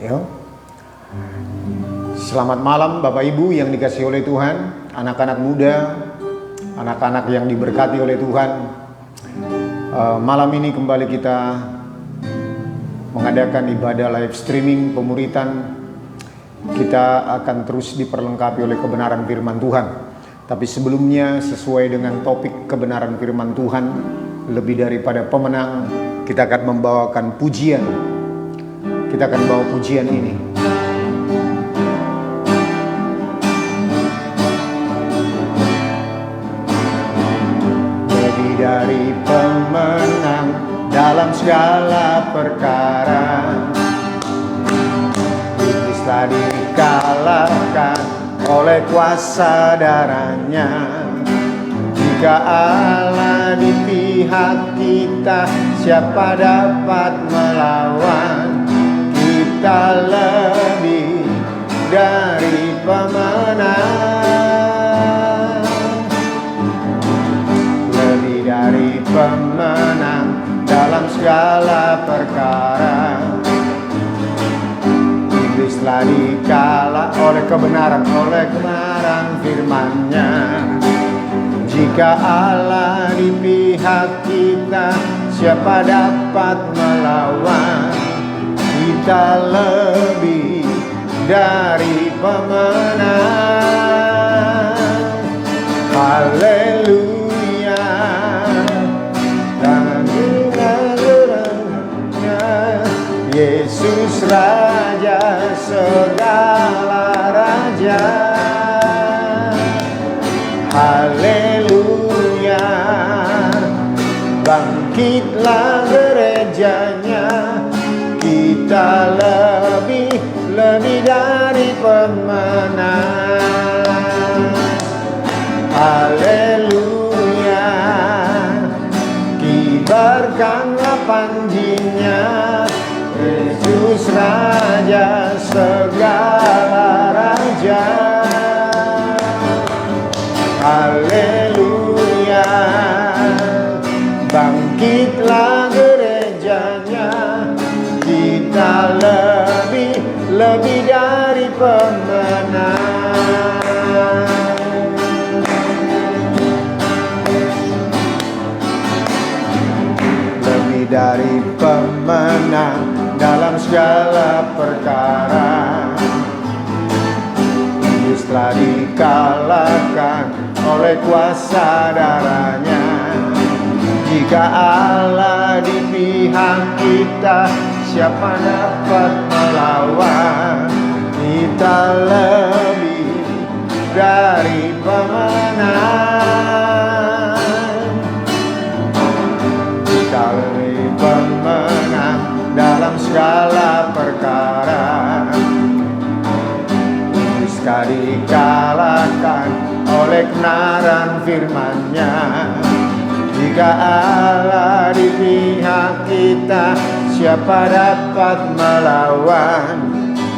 Ya. Selamat malam Bapak Ibu yang dikasihi oleh Tuhan, anak-anak muda, anak-anak yang diberkati oleh Tuhan. Malam ini kembali kita mengadakan ibadah live streaming pemuritan. Kita akan terus diperlengkapi oleh kebenaran firman Tuhan. Tapi sebelumnya, sesuai dengan topik kebenaran firman Tuhan, lebih daripada pemenang, kita akan membawakan pujian. Kita akan bawa pujian ini. Lebih dari pemenang dalam segala perkara, iblis telah dikalahkan oleh kuasa darahnya. Jika Allah di pihak kita, siapa dapat melawan? Kita lebih dari pemenang, lebih dari pemenang dalam segala perkara. Iblis telah dikalah oleh kebenaran firman-Nya. Jika Allah di pihak kita, siapa dapat melawan? Kita lebih dari pemenang. Haleluya. Dan Yesus Raja segala raja. Haleluya. Bangkitlah gerejanya. Kita lebih dari pemenang. Haleluya. Kibarkanlah panjinya, Yesus Raja segala raja. Haleluya. Bangkitlah gerejanya. Kita lebih dari pemenang. Lebih dari pemenang dalam segala perkara. Iblis telah dikalahkan oleh kuasa darahnya. Jika Allah di pihak kita, siapa dapat melawan? Kita lebih dari pemenang. Kita lebih pemenang dalam segala perkara. Iblis telah dikalahkan oleh kebenaran firman-Nya. Jika Allah di pihak kita, siapa dapat melawan?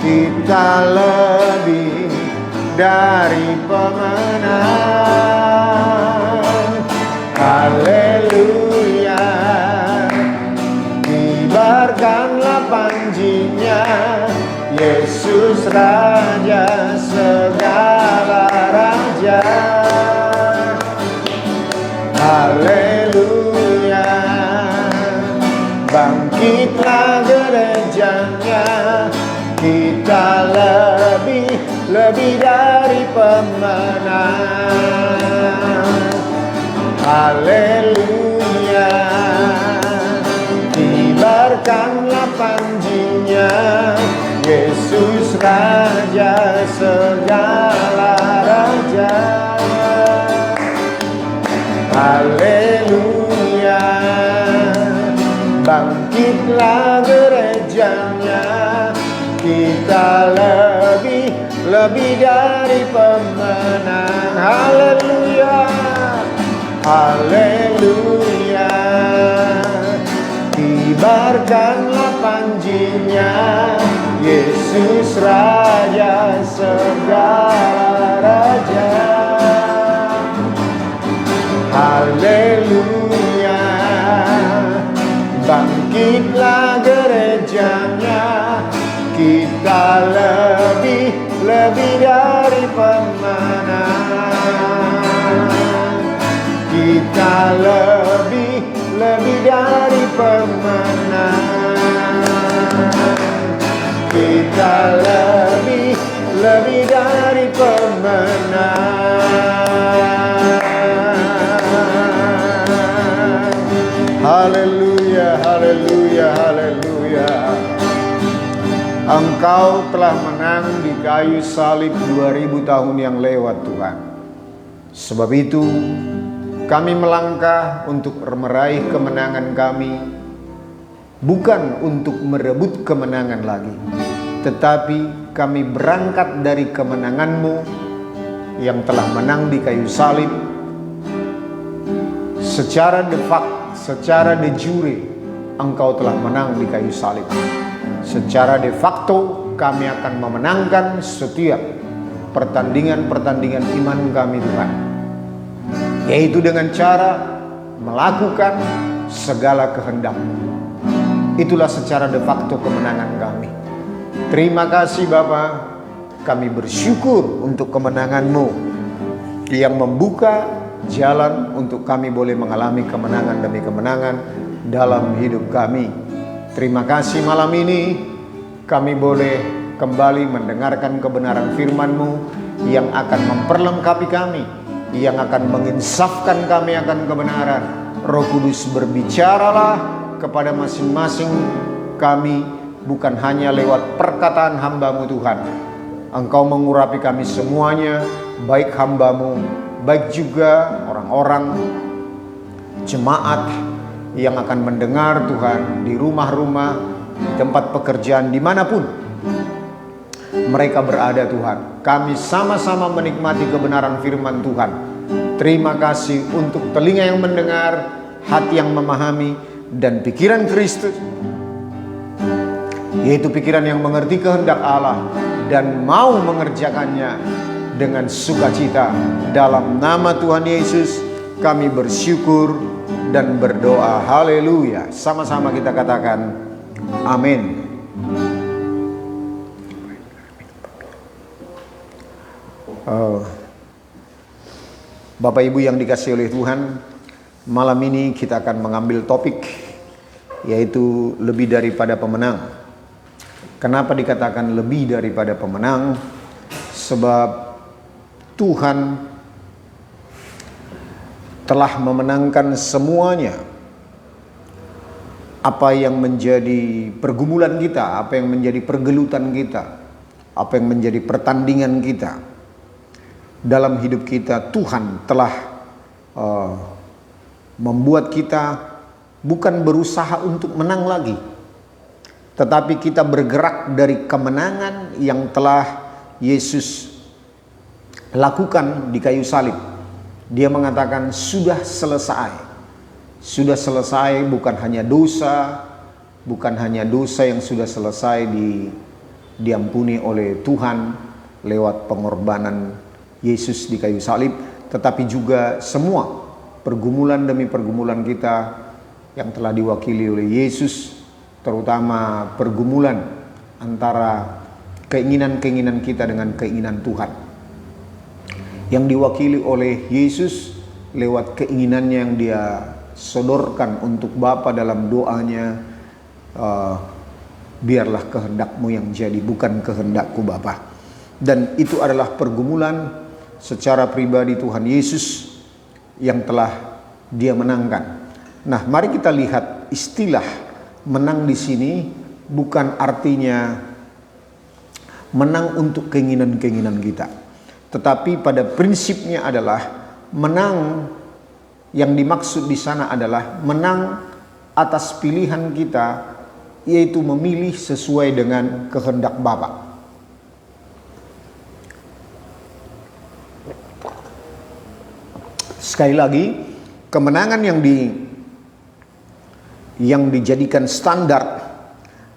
Kita lebih dari pemenang. Haleluya. Kibarkanlah panjinya, Yesus Raja segala raja. Haleluya. Bangkitlah gerejanya. Kita lebih dari pemenang. Haleluya. Kibarkanlah panjinya, Yesus Raja segala raja. Haleluya. Bangkitlah gerejanya. Kita lebih dari pemenang. Haleluya. Haleluya. Kibarkanlah panjinya, Yesus Raja segala raja. Haleluya. Bangkitlah gerejanya. Kita lebih dari pemenang. Kita lebih dari pemenang. Kita lebih dari pemenang. Haleluya, haleluya, haleluya. Engkau telah menang di kayu salib 2000 tahun yang lewat, Tuhan. Sebab itu kami melangkah untuk meraih kemenangan kami, bukan untuk merebut kemenangan lagi, tetapi kami berangkat dari kemenangan-Mu yang telah menang di kayu salib. Secara de facto, secara de jure, Engkau telah menang di kayu salib. Secara de facto kami akan memenangkan setiap pertandingan-pertandingan iman kami, Tuhan, yaitu dengan cara melakukan segala kehendak-Mu. Itulah secara de facto kemenangan kami. Terima kasih Bapa, kami bersyukur untuk kemenangan-Mu yang membuka jalan untuk kami boleh mengalami kemenangan demi kemenangan dalam hidup kami. Terima kasih malam ini kami boleh kembali mendengarkan kebenaran firman-Mu yang akan memperlengkapi kami, yang akan menginsafkan kami akan kebenaran. Roh Kudus, berbicaralah kepada masing-masing kami, bukan hanya lewat perkataan hamba-Mu Tuhan. Engkau mengurapi kami semuanya, baik hamba-Mu, baik juga orang-orang jemaat yang akan mendengar Tuhan, di rumah-rumah, di tempat pekerjaan, dimanapun mereka berada Tuhan. Kami sama-sama menikmati kebenaran firman Tuhan. Terima kasih untuk telinga yang mendengar, hati yang memahami, dan pikiran Kristus, yaitu pikiran yang mengerti kehendak Allah dan mau mengerjakannya dengan sukacita. Dalam nama Tuhan Yesus kami bersyukur dan berdoa. Haleluya. Sama-sama kita katakan amin. Bapak Ibu yang dikasihi oleh Tuhan, malam ini kita akan mengambil topik, yaitu lebih daripada pemenang. Kenapa dikatakan lebih daripada pemenang? Sebab Tuhan telah memenangkan semuanya. Apa yang menjadi pergumulan kita, apa yang menjadi pergelutan kita, apa yang menjadi pertandingan kita dalam hidup kita, Tuhan telah membuat kita bukan berusaha untuk menang lagi, tetapi kita bergerak dari kemenangan yang telah Yesus lakukan di kayu salib. Dia mengatakan sudah selesai. Sudah selesai, bukan hanya dosa, bukan hanya dosa yang sudah selesai diampuni oleh Tuhan lewat pengorbanan Yesus di kayu salib, tetapi juga semua pergumulan demi pergumulan kita yang telah diwakili oleh Yesus, terutama pergumulan antara keinginan-keinginan kita dengan keinginan Tuhan, yang diwakili oleh Yesus lewat keinginannya yang dia sodorkan untuk Bapa dalam doanya, biarlah kehendak-Mu yang jadi, bukan kehendak-Ku Bapa. Dan itu adalah pergumulan secara pribadi Tuhan Yesus yang telah Dia menangkan. Nah, mari kita lihat istilah menang di sini bukan artinya menang untuk keinginan-keinginan kita, tetapi pada prinsipnya adalah menang yang dimaksud di sana adalah menang atas pilihan kita, yaitu memilih sesuai dengan kehendak Bapa. Sekali lagi, kemenangan yang dijadikan standar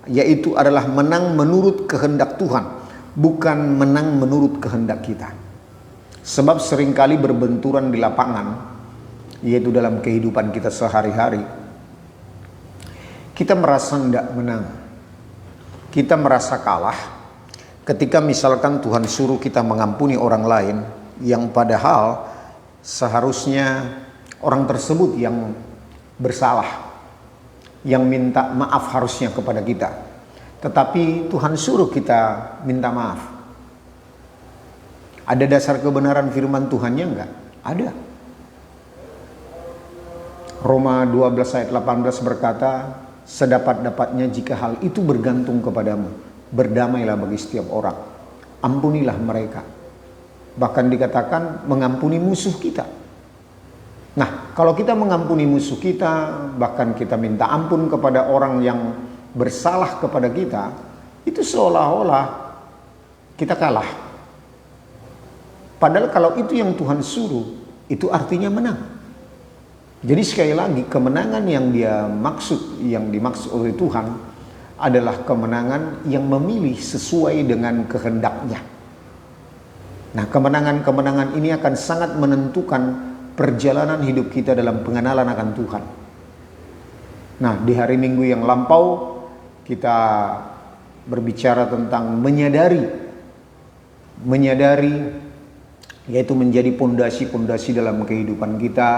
yaitu adalah menang menurut kehendak Tuhan, bukan menang menurut kehendak kita. Sebab seringkali berbenturan di lapangan, yaitu dalam kehidupan kita sehari-hari, kita merasa tidak menang. kita merasa kalah ketika misalkan Tuhan suruh kita mengampuni orang lain yang padahal seharusnya orang tersebut yang bersalah, yang minta maaf harusnya kepada kita. Tetapi Tuhan suruh kita minta maaf. Ada dasar kebenaran firman Tuhannya enggak? Ada. Roma 12 ayat 18 berkata, sedapat-dapatnya jika hal itu bergantung kepadamu, berdamailah bagi setiap orang, ampunilah mereka. Bahkan dikatakan mengampuni musuh kita. Nah, kalau kita mengampuni musuh kita, bahkan kita minta ampun kepada orang yang bersalah kepada kita, itu seolah-olah kita kalah. Padahal kalau itu yang Tuhan suruh, itu artinya menang. Jadi sekali lagi, kemenangan yang dimaksud oleh Tuhan adalah kemenangan yang memilih sesuai dengan kehendaknya. Nah, kemenangan-kemenangan ini akan sangat menentukan perjalanan hidup kita dalam pengenalan akan Tuhan. Nah, di hari Minggu yang lampau kita berbicara tentang menyadari, yaitu menjadi pondasi-pondasi dalam kehidupan kita.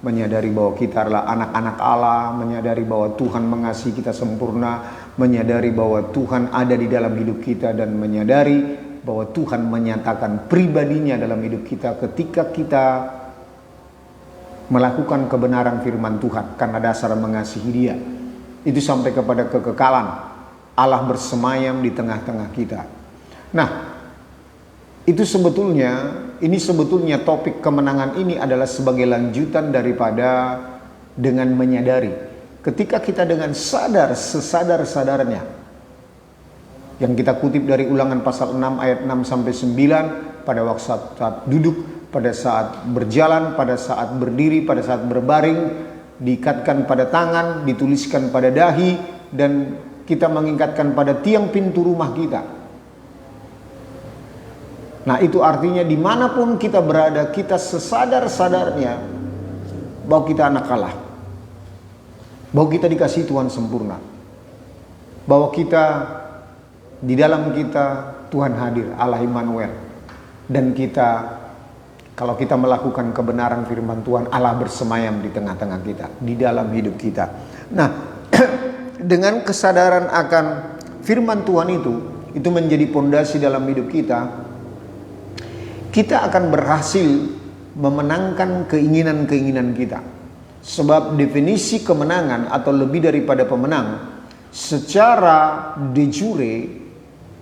Menyadari bahwa kita adalah anak-anak Allah, menyadari bahwa Tuhan mengasihi kita sempurna, menyadari bahwa Tuhan ada di dalam hidup kita, dan menyadari bahwa Tuhan menyatakan pribadinya dalam hidup kita ketika kita melakukan kebenaran firman Tuhan karena dasar mengasihi Dia. Itu sampai kepada kekekalan Allah bersemayam di tengah-tengah kita. Nah, ini sebetulnya topik kemenangan ini adalah sebagai lanjutan daripada dengan menyadari. Ketika kita dengan sesadar-sadarnya, yang kita kutip dari Ulangan pasal 6 ayat 6 sampai 9, pada waktu saat duduk, pada saat berjalan, pada saat berdiri, pada saat berbaring, diikatkan pada tangan, dituliskan pada dahi, dan kita mengikatkan pada tiang pintu rumah kita. Nah, itu artinya dimanapun kita berada, kita sesadar-sadarnya bahwa kita anak Allah, bahwa kita dikasihi Tuhan sempurna, bahwa di dalam kita Tuhan hadir, Allah Immanuel, dan kalau kita melakukan kebenaran firman Tuhan, Allah bersemayam di tengah-tengah kita, di dalam hidup kita. Nah, dengan kesadaran akan firman Tuhan itu menjadi pondasi dalam hidup kita akan berhasil memenangkan keinginan-keinginan kita. Sebab definisi kemenangan atau lebih daripada pemenang, secara de jure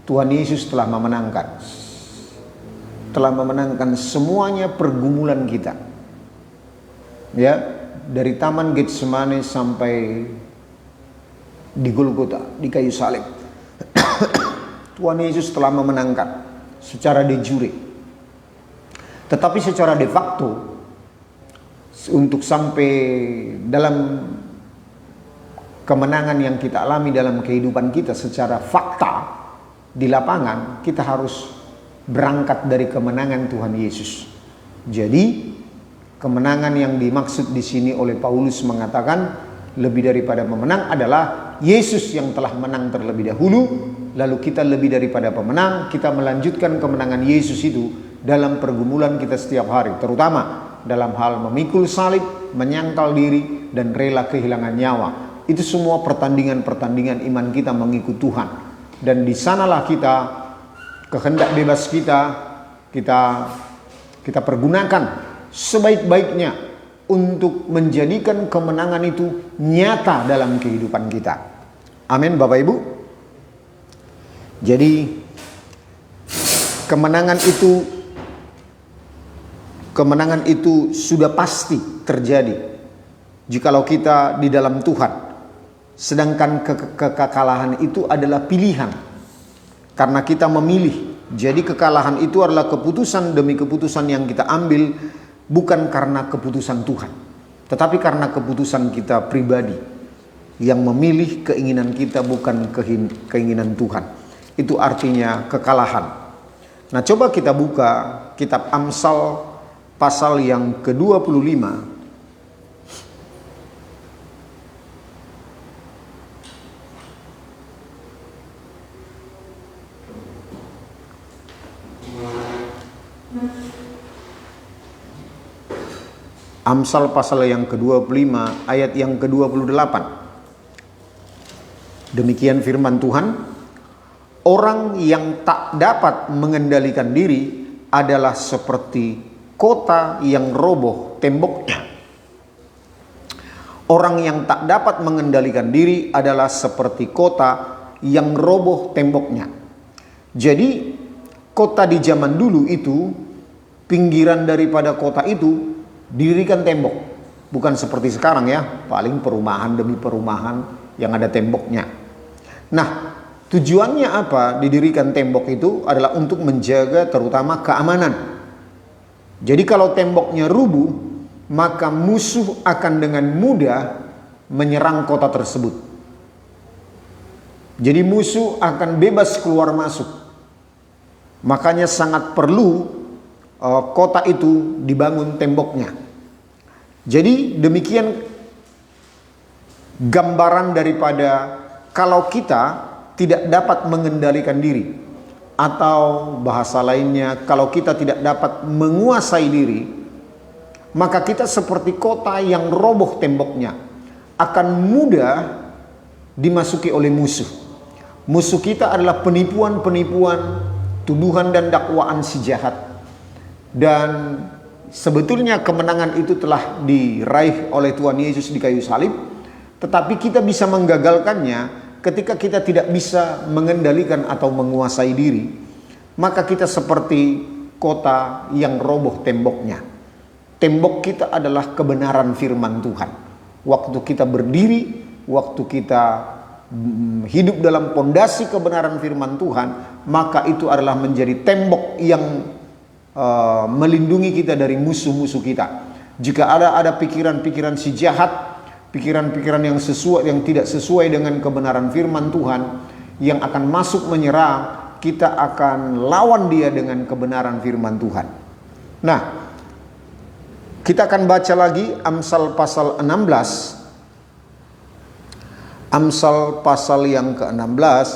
Tuhan Yesus telah memenangkan semuanya pergumulan kita. Ya, dari Taman Getsemane sampai di Golgota, di kayu salib. Tuhan Yesus telah memenangkan secara de jure. Tetapi secara de facto, untuk sampai dalam kemenangan yang kita alami dalam kehidupan kita secara fakta di lapangan, kita harus berangkat dari kemenangan Tuhan Yesus. Jadi kemenangan yang dimaksud di sini oleh Paulus mengatakan lebih daripada memenang adalah Yesus yang telah menang terlebih dahulu, lalu kita lebih daripada pemenang, kita melanjutkan kemenangan Yesus itu dalam pergumulan kita setiap hari, terutama dalam hal memikul salib, menyangkal diri, dan rela kehilangan nyawa. Itu semua pertandingan-pertandingan iman kita mengikut Tuhan. Dan di sanalah kehendak bebas kita pergunakan sebaik-baiknya untuk menjadikan kemenangan itu nyata dalam kehidupan kita. Amin, Bapak Ibu. Jadi kemenangan itu sudah pasti terjadi jikalau kita di dalam Tuhan. Sedangkan kekalahan itu adalah pilihan karena kita memilih. Jadi kekalahan itu adalah keputusan demi keputusan yang kita ambil, bukan karena keputusan Tuhan, tetapi karena keputusan kita pribadi yang memilih keinginan kita, bukan keinginan Tuhan. Itu artinya kekalahan. Nah, coba kita buka kitab Amsal pasal yang ke-25. Amsal pasal yang ke-25 ayat yang ke-28. Demikian firman Tuhan, orang yang tak dapat mengendalikan diri adalah seperti kota yang roboh temboknya. Orang yang tak dapat mengendalikan diri adalah seperti kota yang roboh temboknya. Jadi kota di zaman dulu itu, pinggiran daripada kota itu didirikan tembok. Bukan seperti sekarang ya, paling perumahan demi perumahan yang ada temboknya. Nah, tujuannya apa didirikan tembok itu adalah untuk menjaga terutama keamanan. Jadi kalau temboknya rubuh, maka musuh akan dengan mudah menyerang kota tersebut. Jadi musuh akan bebas keluar masuk. Makanya sangat perlu kota itu dibangun temboknya. Jadi demikian gambaran daripada kalau kita tidak dapat mengendalikan diri, atau bahasa lainnya kalau kita tidak dapat menguasai diri, maka kita seperti kota yang roboh temboknya, akan mudah dimasuki oleh musuh. Musuh kita adalah penipuan-penipuan, tuduhan dan dakwaan si jahat. Dan sebetulnya kemenangan itu telah diraih oleh Tuhan Yesus di kayu salib, tetapi kita bisa menggagalkannya ketika kita tidak bisa mengendalikan atau menguasai diri. Maka kita seperti kota yang roboh temboknya. Tembok kita adalah kebenaran firman Tuhan. Waktu kita berdiri, waktu kita hidup dalam pondasi kebenaran firman Tuhan, maka itu adalah menjadi tembok yang melindungi kita dari musuh-musuh kita. Jika ada pikiran-pikiran si jahat, pikiran-pikiran yang tidak sesuai dengan kebenaran firman Tuhan yang akan masuk menyerang, kita akan lawan dia dengan kebenaran firman Tuhan. Nah, kita akan baca lagi Amsal pasal 16. Amsal pasal yang ke-16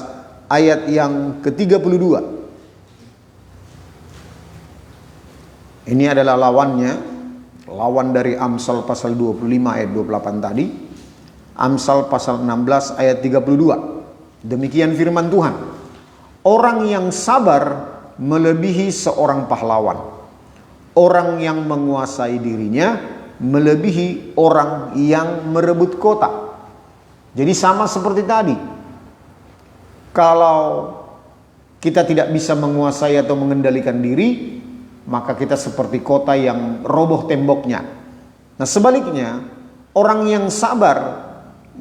ayat yang ke-32. Ini adalah lawan dari Amsal pasal 25 ayat 28 tadi. Amsal pasal 16 ayat 32. Demikian firman Tuhan. Orang yang sabar melebihi seorang pahlawan. Orang yang menguasai dirinya melebihi orang yang merebut kota. Jadi sama seperti tadi. Kalau kita tidak bisa menguasai atau mengendalikan diri, maka kita seperti kota yang roboh temboknya. Nah sebaliknya, orang yang sabar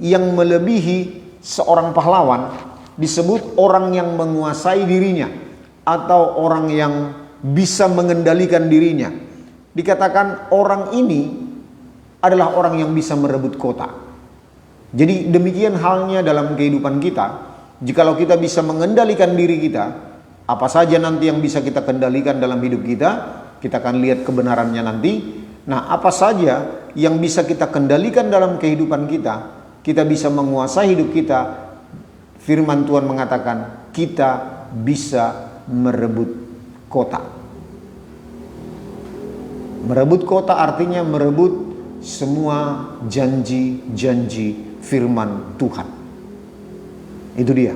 yang melebihi seorang pahlawan disebut orang yang menguasai dirinya atau orang yang bisa mengendalikan dirinya. Dikatakan orang ini adalah orang yang bisa merebut kota. Jadi demikian halnya dalam kehidupan kita. Jikalau kita bisa mengendalikan diri kita, apa saja nanti yang bisa kita kendalikan dalam hidup kita, kita akan lihat kebenarannya nanti. Nah, apa saja yang bisa kita kendalikan dalam kehidupan kita bisa menguasai hidup kita. Firman Tuhan mengatakan kita bisa merebut kota. Merebut kota artinya merebut semua janji-janji firman Tuhan. Itu dia.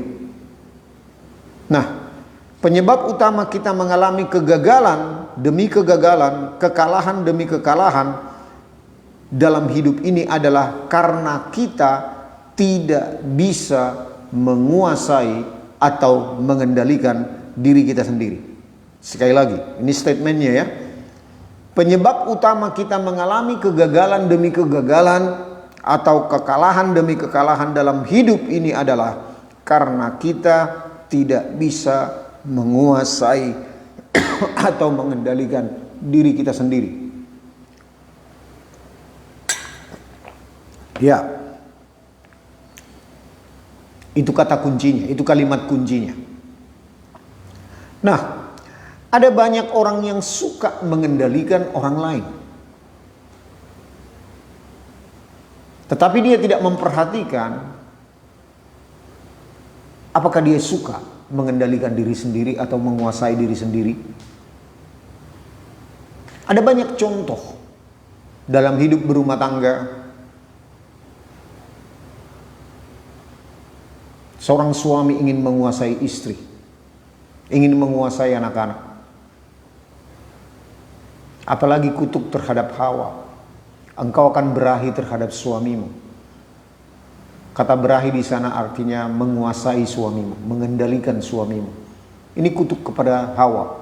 Nah, penyebab utama kita mengalami kegagalan demi kegagalan, kekalahan demi kekalahan dalam hidup ini adalah karena kita tidak bisa menguasai atau mengendalikan diri kita sendiri. Sekali lagi, ini statementnya ya. Penyebab utama kita mengalami kegagalan demi kegagalan atau kekalahan demi kekalahan dalam hidup ini adalah karena kita tidak bisa menguasai atau mengendalikan diri kita sendiri. Ya, itu kata kuncinya, itu kalimat kuncinya. Nah, ada banyak orang yang suka mengendalikan orang lain, tetapi dia tidak memperhatikan apakah dia suka mengendalikan diri sendiri atau menguasai diri sendiri. Ada banyak contoh dalam hidup berumah tangga, seorang suami ingin menguasai istri, ingin menguasai anak-anak. Apalagi kutuk terhadap Hawa, engkau akan berahi terhadap suamimu. Kata berahi di sana artinya menguasai suamimu, mengendalikan suamimu. Ini kutuk kepada Hawa.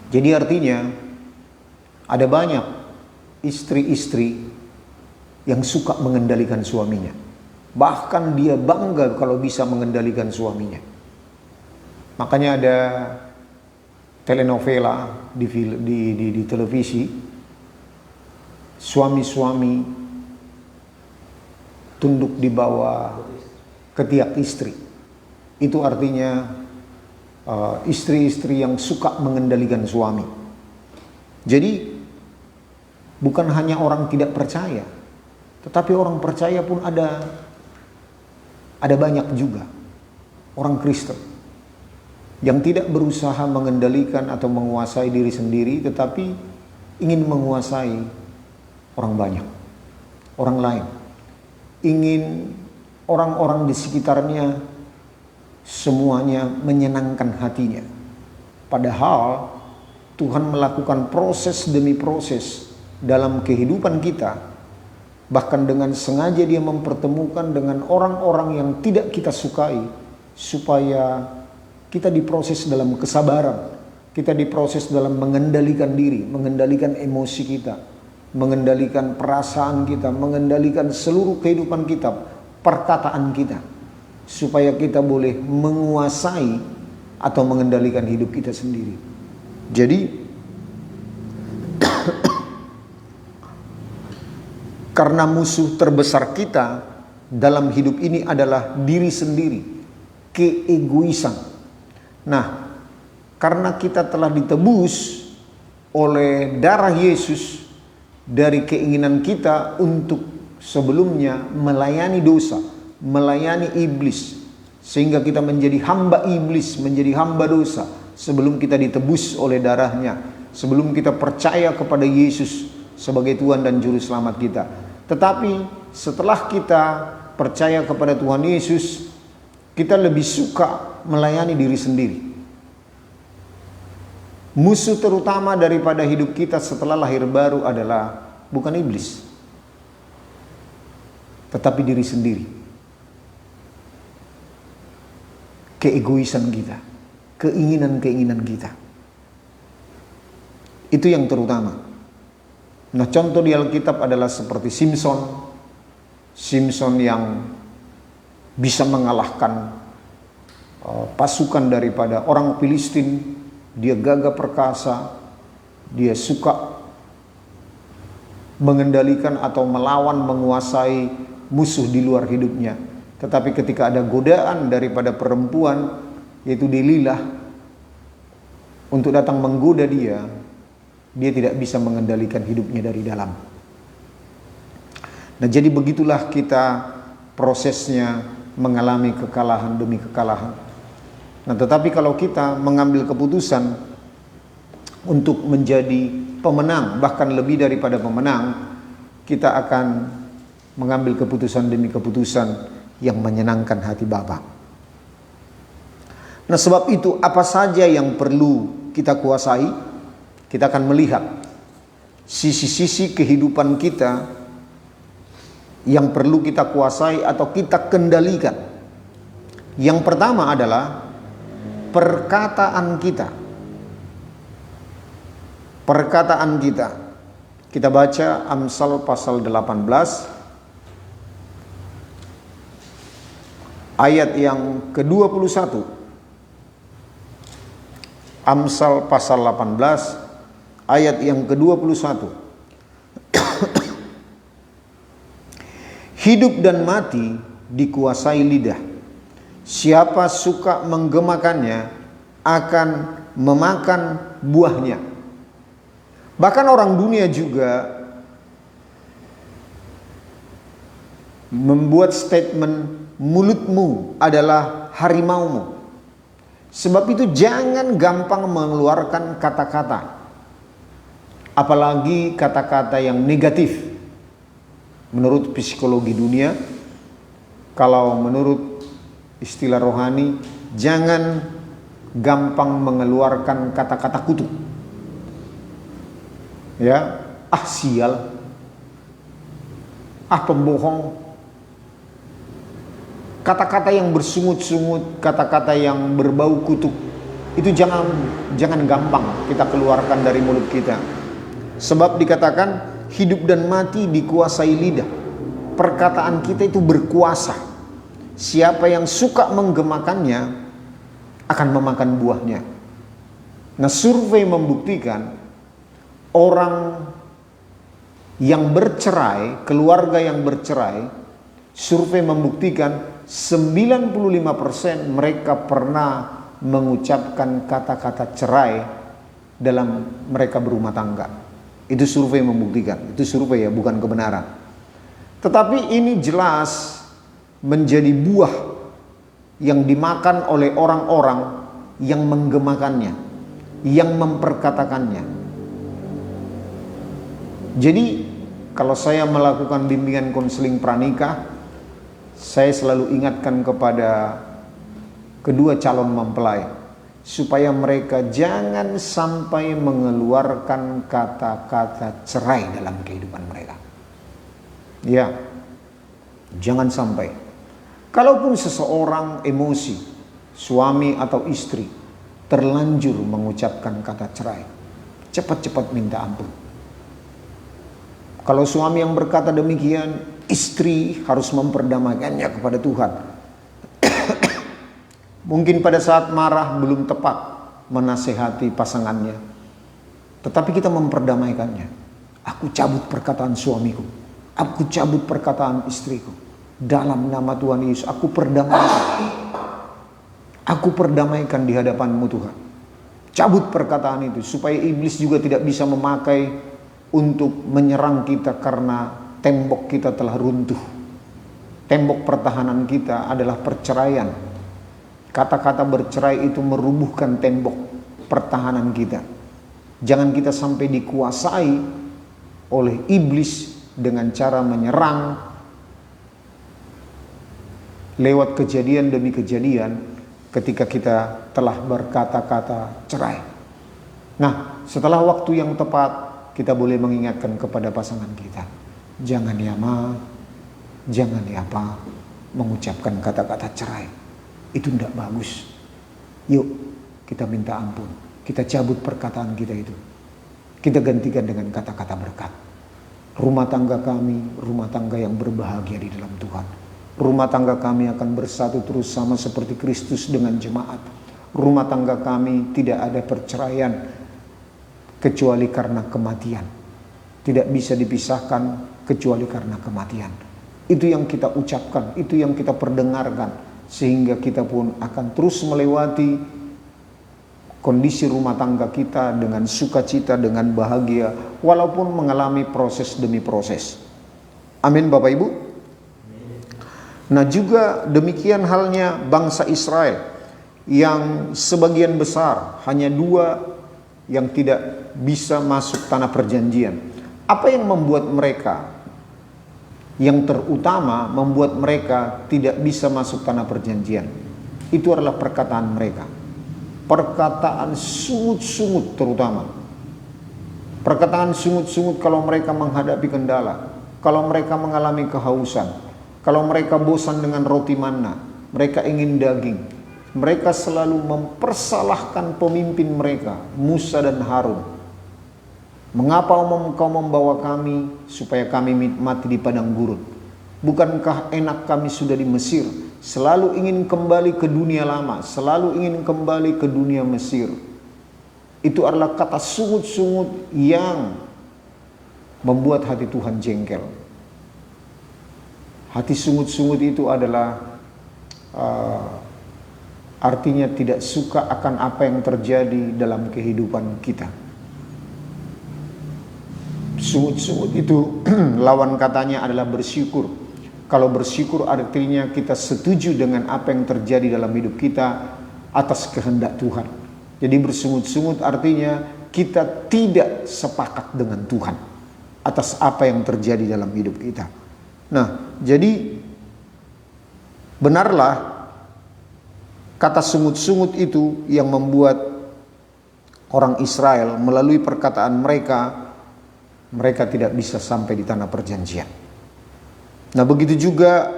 Jadi artinya ada banyak istri-istri yang suka mengendalikan suaminya. Bahkan dia bangga kalau bisa mengendalikan suaminya. Makanya ada telenovela di televisi, suami-suami tunduk di bawah ketiak istri. Itu artinya istri-istri yang suka mengendalikan suami. Jadi bukan hanya orang tidak percaya, tetapi orang percaya pun ada banyak juga orang Kristen yang tidak berusaha mengendalikan atau menguasai diri sendiri, tetapi ingin menguasai orang banyak, orang lain. Ingin orang-orang di sekitarnya semuanya menyenangkan hatinya. Padahal Tuhan melakukan proses demi proses dalam kehidupan kita. Bahkan dengan sengaja dia mempertemukan dengan orang-orang yang tidak kita sukai, supaya kita diproses dalam kesabaran, kita diproses dalam mengendalikan diri, mengendalikan emosi kita, mengendalikan perasaan kita, mengendalikan seluruh kehidupan kita, perkataan kita, supaya kita boleh menguasai atau mengendalikan hidup kita sendiri. Jadi karena musuh terbesar kita dalam hidup ini adalah diri sendiri, keegoisan. Nah, karena kita telah ditebus oleh darah Yesus dari keinginan kita untuk sebelumnya melayani dosa, melayani iblis, sehingga kita menjadi hamba iblis, menjadi hamba dosa sebelum kita ditebus oleh darahnya, sebelum kita percaya kepada Yesus sebagai Tuhan dan Juru Selamat kita. Tetapi setelah kita percaya kepada Tuhan Yesus, kita lebih suka melayani diri sendiri. Musuh terutama daripada hidup kita setelah lahir baru adalah bukan iblis, tetapi diri sendiri. Keegoisan kita, keinginan-keinginan kita. Itu yang terutama. Nah, contoh di Alkitab adalah seperti Simson yang bisa mengalahkan pasukan daripada orang Filistin. Dia gagah perkasa, dia suka mengendalikan atau melawan, menguasai musuh di luar hidupnya. Tetapi ketika ada godaan daripada perempuan, yaitu Delilah, untuk datang menggoda dia tidak bisa mengendalikan hidupnya dari dalam. Nah, jadi begitulah kita prosesnya mengalami kekalahan demi kekalahan. Nah, tetapi kalau kita mengambil keputusan untuk menjadi pemenang, bahkan lebih daripada pemenang, kita akan mengambil keputusan demi keputusan yang menyenangkan hati Bapa. Nah, sebab itu apa saja yang perlu kita kuasai, kita akan melihat sisi-sisi kehidupan kita yang perlu kita kuasai atau kita kendalikan. Yang pertama adalah perkataan kita. Perkataan kita. Kita baca Amsal pasal 18 ayat yang ke-21. Amsal pasal 18 ayat yang ke-21. Hidup dan mati dikuasai lidah. Siapa suka menggemakannya akan memakan buahnya. Bahkan orang dunia juga membuat statement, mulutmu adalah harimaumu. Sebab itu jangan gampang mengeluarkan kata-kata apalagi kata-kata yang negatif. Menurut psikologi dunia, kalau menurut istilah rohani, jangan gampang mengeluarkan kata-kata kutuk. Ya, sial, pembohong. Kata-kata yang bersungut-sungut, kata-kata yang berbau kutuk, itu jangan gampang kita keluarkan dari mulut kita. Sebab dikatakan hidup dan mati dikuasai lidah. Perkataan kita itu berkuasa. Siapa yang suka menggemakannya akan memakan buahnya. Nah, survei membuktikan orang yang bercerai, keluarga yang bercerai, survei membuktikan 95% mereka pernah mengucapkan kata-kata cerai dalam mereka berumah tangga. Itu survei membuktikan. Itu survei ya, bukan kebenaran. Tetapi ini jelas menjadi buah yang dimakan oleh orang-orang yang menggemakannya, yang memperkatakannya. Jadi kalau saya melakukan bimbingan konseling pranikah, saya selalu ingatkan kepada kedua calon mempelai supaya mereka jangan sampai mengeluarkan kata-kata cerai dalam kehidupan mereka. Ya, jangan sampai. Kalaupun seseorang emosi, suami atau istri terlanjur mengucapkan kata cerai, cepat-cepat minta ampun. Kalau suami yang berkata demikian, istri harus memperdamaikannya kepada Tuhan. Mungkin pada saat marah belum tepat menasehati pasangannya, tetapi kita memperdamaikannya. Aku cabut perkataan suamiku, aku cabut perkataan istriku. Dalam nama Tuhan Yesus, aku perdamaikan. Aku perdamaikan di hadapan-Mu Tuhan. Cabut perkataan itu supaya iblis juga tidak bisa memakai untuk menyerang kita karena tembok kita telah runtuh. Tembok pertahanan kita adalah perceraian. Kata-kata bercerai itu merubuhkan tembok pertahanan kita. Jangan kita sampai dikuasai oleh iblis dengan cara menyerang lewat kejadian demi kejadian ketika kita telah berkata-kata cerai. Nah, setelah waktu yang tepat, kita boleh mengingatkan kepada pasangan kita, jangan mengucapkan kata-kata cerai. Itu tidak bagus. Yuk kita minta ampun, kita cabut perkataan kita itu, kita gantikan dengan kata-kata berkat. Rumah tangga kami, rumah tangga yang berbahagia di dalam Tuhan. Rumah tangga kami akan bersatu terus sama seperti Kristus dengan jemaat. Rumah tangga kami tidak ada perceraian kecuali karena kematian. Tidak bisa dipisahkan kecuali karena kematian. Itu yang kita ucapkan, itu yang kita perdengarkan, sehingga kita pun akan terus melewati kondisi rumah tangga kita dengan sukacita, dengan bahagia, walaupun mengalami proses demi proses. Amin Bapak Ibu. Nah, juga demikian halnya bangsa Israel yang sebagian besar, hanya 2 yang tidak bisa masuk tanah perjanjian. Apa yang membuat mereka, yang terutama membuat mereka tidak bisa masuk tanah perjanjian? Itu adalah perkataan mereka. Perkataan sungut-sungut terutama. Perkataan sungut-sungut kalau mereka menghadapi kendala, kalau mereka mengalami kehausan, kalau mereka bosan dengan roti manna, mereka ingin daging. Mereka selalu mempersalahkan pemimpin mereka, Musa dan Harun. Mengapa engkau membawa kami supaya kami mati di padang gurun? Bukankah enak kami sudah di Mesir? Selalu ingin kembali ke dunia lama, selalu ingin kembali ke dunia Mesir. Itu adalah kata sungut-sungut yang membuat hati Tuhan jengkel. Hati sungut-sungut itu adalah artinya tidak suka akan apa yang terjadi dalam kehidupan kita. Sungut-sungut itu lawan katanya adalah bersyukur. Kalau bersyukur artinya kita setuju dengan apa yang terjadi dalam hidup kita atas kehendak Tuhan. Jadi bersungut-sungut artinya kita tidak sepakat dengan Tuhan atas apa yang terjadi dalam hidup kita. Nah, jadi benarlah kata sungut-sungut itu yang membuat orang Israel melalui perkataan mereka tidak bisa sampai di tanah perjanjian. Nah, begitu juga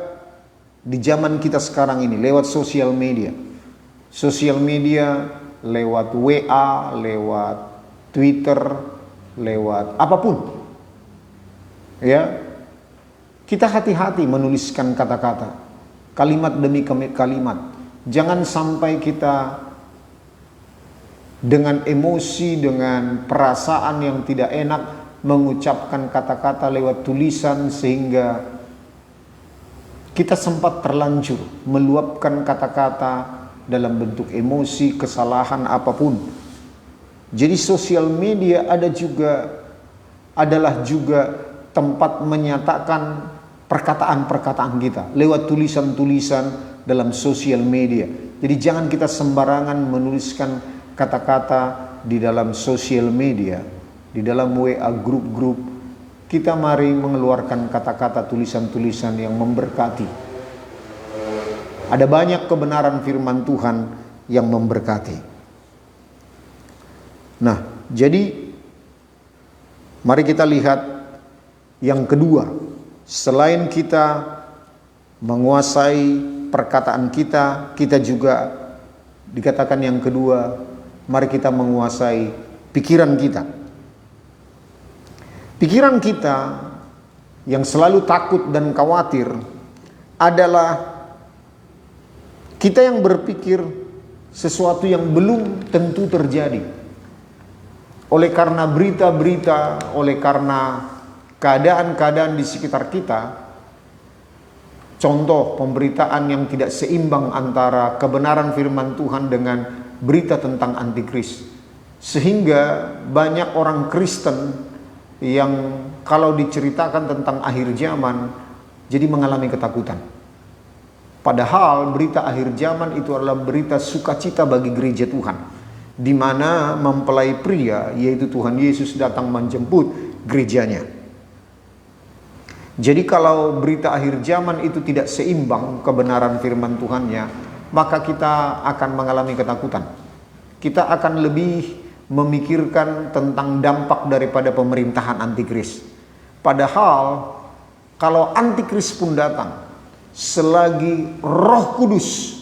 di zaman kita sekarang ini lewat sosial media. Sosial media lewat WA, lewat Twitter, lewat apapun. Ya. Kita hati-hati menuliskan kata-kata, kalimat demi kalimat. Jangan sampai kita dengan emosi, dengan perasaan yang tidak enak mengucapkan kata-kata lewat tulisan sehingga kita sempat terlanjur meluapkan kata-kata dalam bentuk emosi, kesalahan apapun. Jadi sosial media adalah juga tempat menyatakan perkataan-perkataan kita lewat tulisan-tulisan dalam sosial media. Jadi jangan kita sembarangan menuliskan kata-kata di dalam sosial media, di dalam WA grup-grup. Kita mari mengeluarkan kata-kata tulisan-tulisan yang memberkati. Ada banyak kebenaran firman Tuhan yang memberkati. Nah, jadi mari kita lihat yang kedua. Selain kita menguasai perkataan kita, kita juga dikatakan yang kedua, mari kita menguasai pikiran kita. Pikiran kita yang selalu takut dan khawatir adalah kita yang berpikir sesuatu yang belum tentu terjadi. Oleh karena berita-berita, oleh karena keadaan-keadaan di sekitar kita, contoh pemberitaan yang tidak seimbang antara kebenaran firman Tuhan dengan berita tentang antikris. Sehingga banyak orang Kristen yang kalau diceritakan tentang akhir zaman jadi mengalami ketakutan. Padahal berita akhir zaman itu adalah berita sukacita bagi gereja Tuhan, di mana mempelai pria yaitu Tuhan Yesus datang menjemput gerejanya. Jadi kalau berita akhir zaman itu tidak seimbang kebenaran firman Tuhannya, maka kita akan mengalami ketakutan. Kita akan lebih memikirkan tentang dampak daripada pemerintahan antikris. Padahal kalau antikris pun datang, selagi Roh Kudus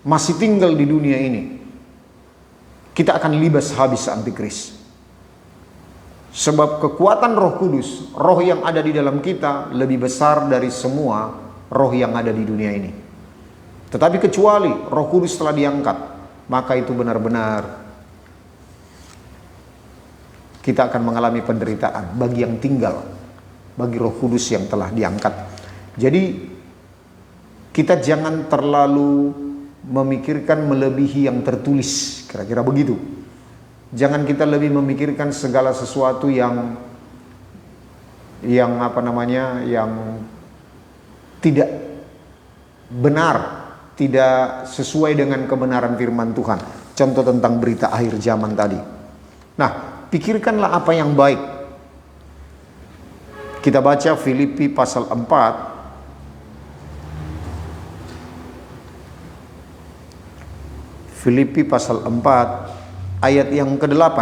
masih tinggal di dunia ini, kita akan libas habis antikris. Sebab kekuatan Roh Kudus, roh yang ada di dalam kita lebih besar dari semua roh yang ada di dunia ini. Tetapi kecuali Roh Kudus telah diangkat, maka itu benar-benar kita akan mengalami penderitaan bagi yang tinggal, bagi Roh Kudus yang telah diangkat. Jadi kita jangan terlalu memikirkan melebihi yang tertulis, kira-kira begitu. Jangan kita lebih memikirkan segala sesuatu yang tidak benar, tidak sesuai dengan kebenaran firman Tuhan. Contoh tentang berita akhir zaman tadi. Nah, pikirkanlah apa yang baik. Kita baca Filipi pasal 4. Filipi pasal 4 ayat yang ke-8.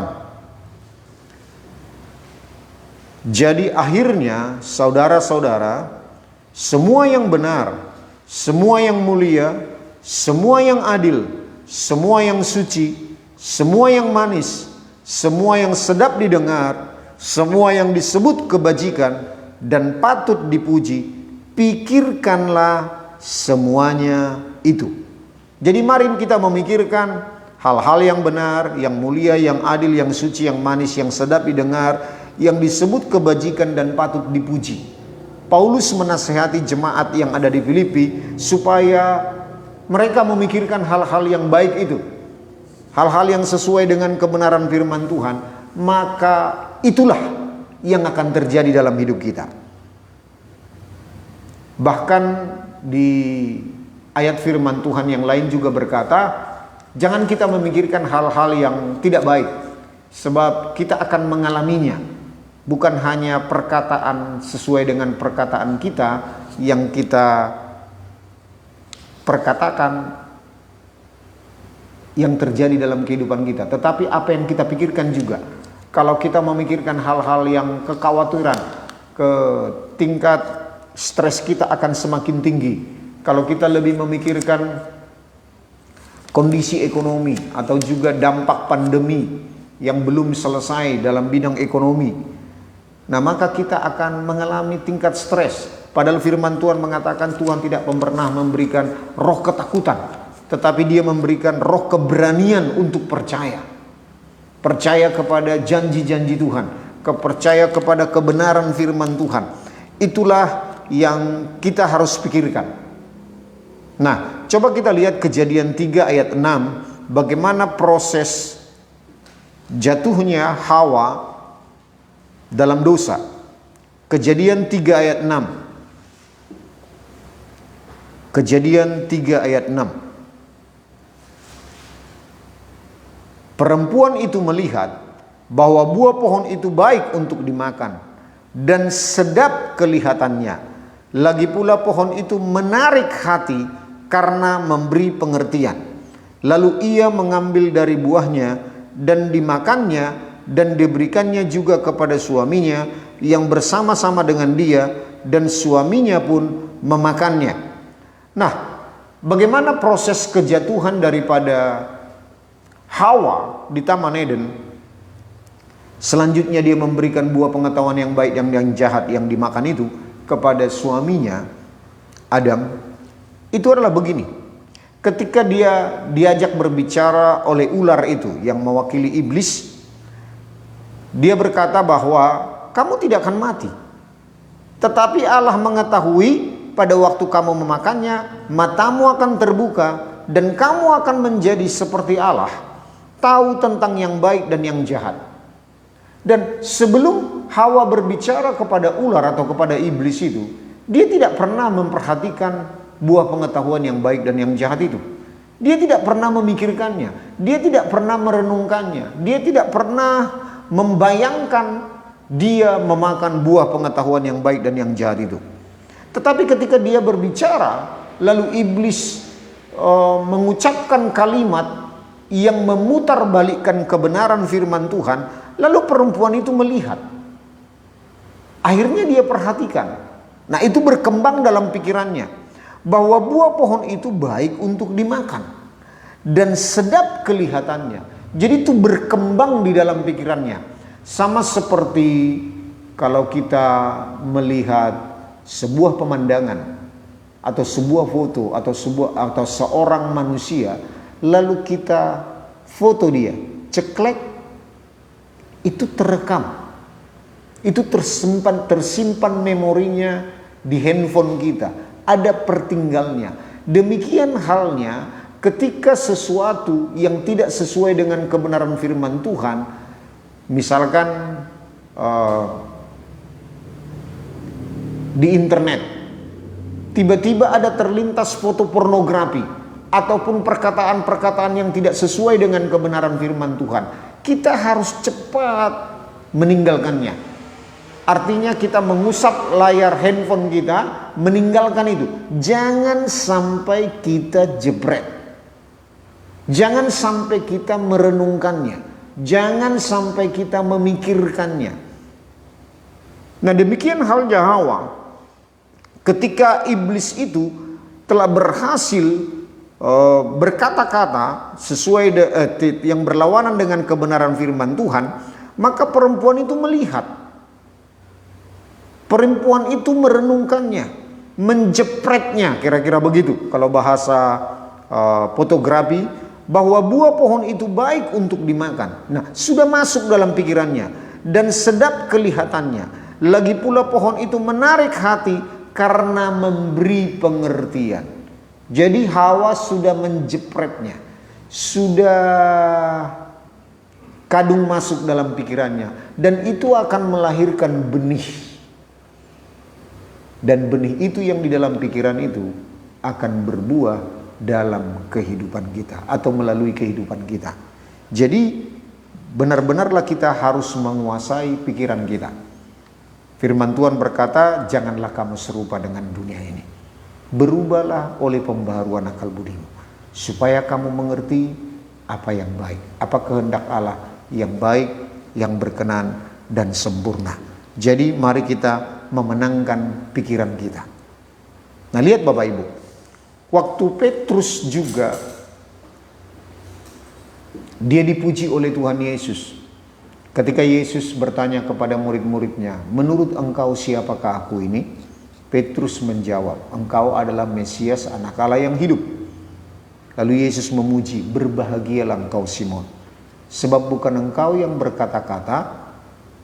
Jadi akhirnya saudara-saudara, semua yang benar, semua yang mulia, semua yang adil, semua yang suci, semua yang manis, semua yang sedap didengar, semua yang disebut kebajikan dan patut dipuji, pikirkanlah semuanya itu. Jadi mari kita memikirkan hal-hal yang benar, yang mulia, yang adil, yang suci, yang manis, yang sedap didengar, yang disebut kebajikan dan patut dipuji. Paulus menasihati jemaat yang ada di Filipi supaya mereka memikirkan hal-hal yang baik itu, hal-hal yang sesuai dengan kebenaran firman Tuhan, maka itulah yang akan terjadi dalam hidup kita. Bahkan di ayat firman Tuhan yang lain juga berkata, jangan kita memikirkan hal-hal yang tidak baik, sebab kita akan mengalaminya. Bukan hanya perkataan sesuai dengan perkataan kita yang kita perkatakan yang terjadi dalam kehidupan kita, tetapi apa yang kita pikirkan juga. Kalau kita memikirkan hal-hal yang kekhawatiran, ke tingkat stres kita akan semakin tinggi. Kalau kita lebih memikirkan kondisi ekonomi atau juga dampak pandemi yang belum selesai dalam bidang ekonomi, nah maka kita akan mengalami tingkat stres. Padahal firman Tuhan mengatakan Tuhan tidak pernah memberikan roh ketakutan, tetapi Dia memberikan roh keberanian untuk percaya. Percaya kepada janji-janji Tuhan, percaya kepada kebenaran firman Tuhan. Itulah yang kita harus pikirkan. Nah, coba kita lihat Kejadian 3 ayat 6, bagaimana proses jatuhnya Hawa dalam dosa. Kejadian 3 ayat 6. Kejadian 3 ayat 6. Perempuan itu melihat bahwa buah pohon itu baik untuk dimakan dan sedap kelihatannya. Lagi pula pohon itu menarik hati karena memberi pengertian. Lalu ia mengambil dari buahnya dan dimakannya dan diberikannya juga kepada suaminya yang bersama-sama dengan dia, dan suaminya pun memakannya. Nah, bagaimana proses kejatuhan daripada Hawa di Taman Eden? Selanjutnya dia memberikan buah pengetahuan yang baik dan yang jahat yang dimakan itu kepada suaminya Adam. Itu adalah begini. Ketika dia diajak berbicara oleh ular itu yang mewakili iblis, dia berkata bahwa kamu tidak akan mati. Tetapi Allah mengetahui pada waktu kamu memakannya, matamu akan terbuka dan kamu akan menjadi seperti Allah, tahu tentang yang baik dan yang jahat. Dan sebelum Hawa berbicara kepada ular atau kepada iblis itu, dia tidak pernah memperhatikan buah pengetahuan yang baik dan yang jahat itu. Dia tidak pernah memikirkannya, dia tidak pernah merenungkannya, dia tidak pernah membayangkan dia memakan buah pengetahuan yang baik dan yang jahat itu. Tetapi ketika dia berbicara, lalu iblis mengucapkan kalimat yang memutarbalikkan kebenaran firman Tuhan, lalu perempuan itu melihat. Akhirnya dia perhatikan. Nah, itu berkembang dalam pikirannya bahwa buah pohon itu baik untuk dimakan dan sedap kelihatannya. Jadi itu berkembang di dalam pikirannya. Sama seperti kalau kita melihat sebuah pemandangan atau sebuah foto atau seorang manusia, lalu kita foto dia, ceklek, itu terekam, itu tersimpan memorinya di handphone kita, ada pertinggalnya. Demikian halnya ketika sesuatu yang tidak sesuai dengan kebenaran firman Tuhan, misalkan di internet tiba-tiba ada terlintas foto pornografi ataupun perkataan-perkataan yang tidak sesuai dengan kebenaran firman Tuhan, kita harus cepat meninggalkannya. Artinya kita mengusap layar handphone kita, meninggalkan itu. Jangan sampai kita jebret, jangan sampai kita merenungkannya, jangan sampai kita memikirkannya. Nah, demikian halnya Hawa. Ketika iblis itu telah berhasil berkata-kata sesuai yang berlawanan dengan kebenaran firman Tuhan, maka perempuan itu melihat. Perempuan itu merenungkannya, menjepretnya, kira-kira begitu kalau bahasa fotografi, bahwa buah pohon itu baik untuk dimakan. Nah, sudah masuk dalam pikirannya dan sedap kelihatannya. Lagi pula pohon itu menarik hati karena memberi pengertian. Jadi Hawa sudah menjepretnya, sudah kadung masuk dalam pikirannya, dan itu akan melahirkan benih. Dan benih itu yang di dalam pikiran itu akan berbuah dalam kehidupan kita atau melalui kehidupan kita. Jadi benar-benarlah kita harus menguasai pikiran kita. Firman Tuhan berkata, janganlah kamu serupa dengan dunia ini. Berubahlah oleh pembaharuan akal budimu, supaya kamu mengerti apa yang baik, apa kehendak Allah yang baik, yang berkenan dan sempurna. Jadi mari kita memenangkan pikiran kita. Nah, lihat Bapak Ibu, waktu Petrus juga dia dipuji oleh Tuhan Yesus. Ketika Yesus bertanya kepada murid-muridnya, menurut engkau siapakah aku ini? Petrus menjawab, engkau adalah Mesias, anak Allah yang hidup. Lalu Yesus memuji, berbahagialah engkau Simon, sebab bukan engkau yang berkata-kata,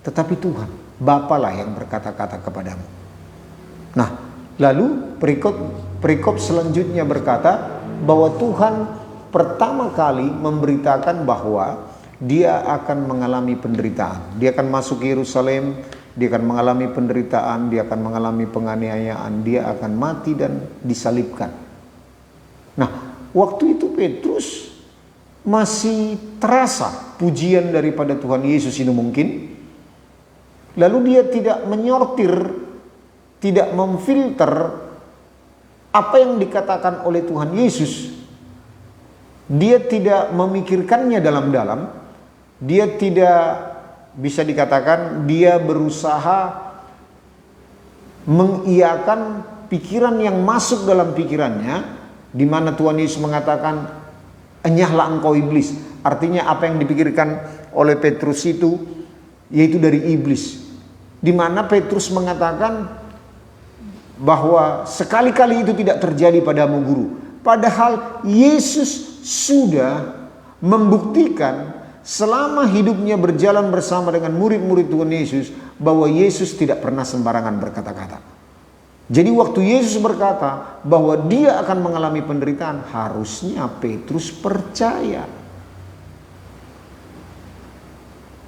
tetapi Tuhan, Bapalah yang berkata-kata kepadamu. Nah, lalu perikop selanjutnya berkata bahwa Tuhan pertama kali memberitakan bahwa dia akan mengalami penderitaan. Dia akan masuk ke Yerusalem, dia akan mengalami penderitaan, dia akan mengalami penganiayaan, dia akan mati dan disalibkan. Nah, waktu itu Petrus masih terasa pujian daripada Tuhan Yesus ini mungkin. Lalu dia tidak menyortir, tidak memfilter apa yang dikatakan oleh Tuhan Yesus. Dia tidak memikirkannya dalam-dalam. Dia tidak, bisa dikatakan dia berusaha mengiyakan pikiran yang masuk dalam pikirannya, di mana Tuhan Yesus mengatakan, enyahlah engkau iblis. Artinya apa yang dipikirkan oleh Petrus itu yaitu dari iblis. Di mana Petrus mengatakan bahwa sekali-kali itu tidak terjadi padamu guru. Padahal Yesus sudah membuktikan selama hidupnya berjalan bersama dengan murid-murid Tuhan Yesus bahwa Yesus tidak pernah sembarangan berkata-kata. Jadi waktu Yesus berkata bahwa dia akan mengalami penderitaan, harusnya Petrus percaya.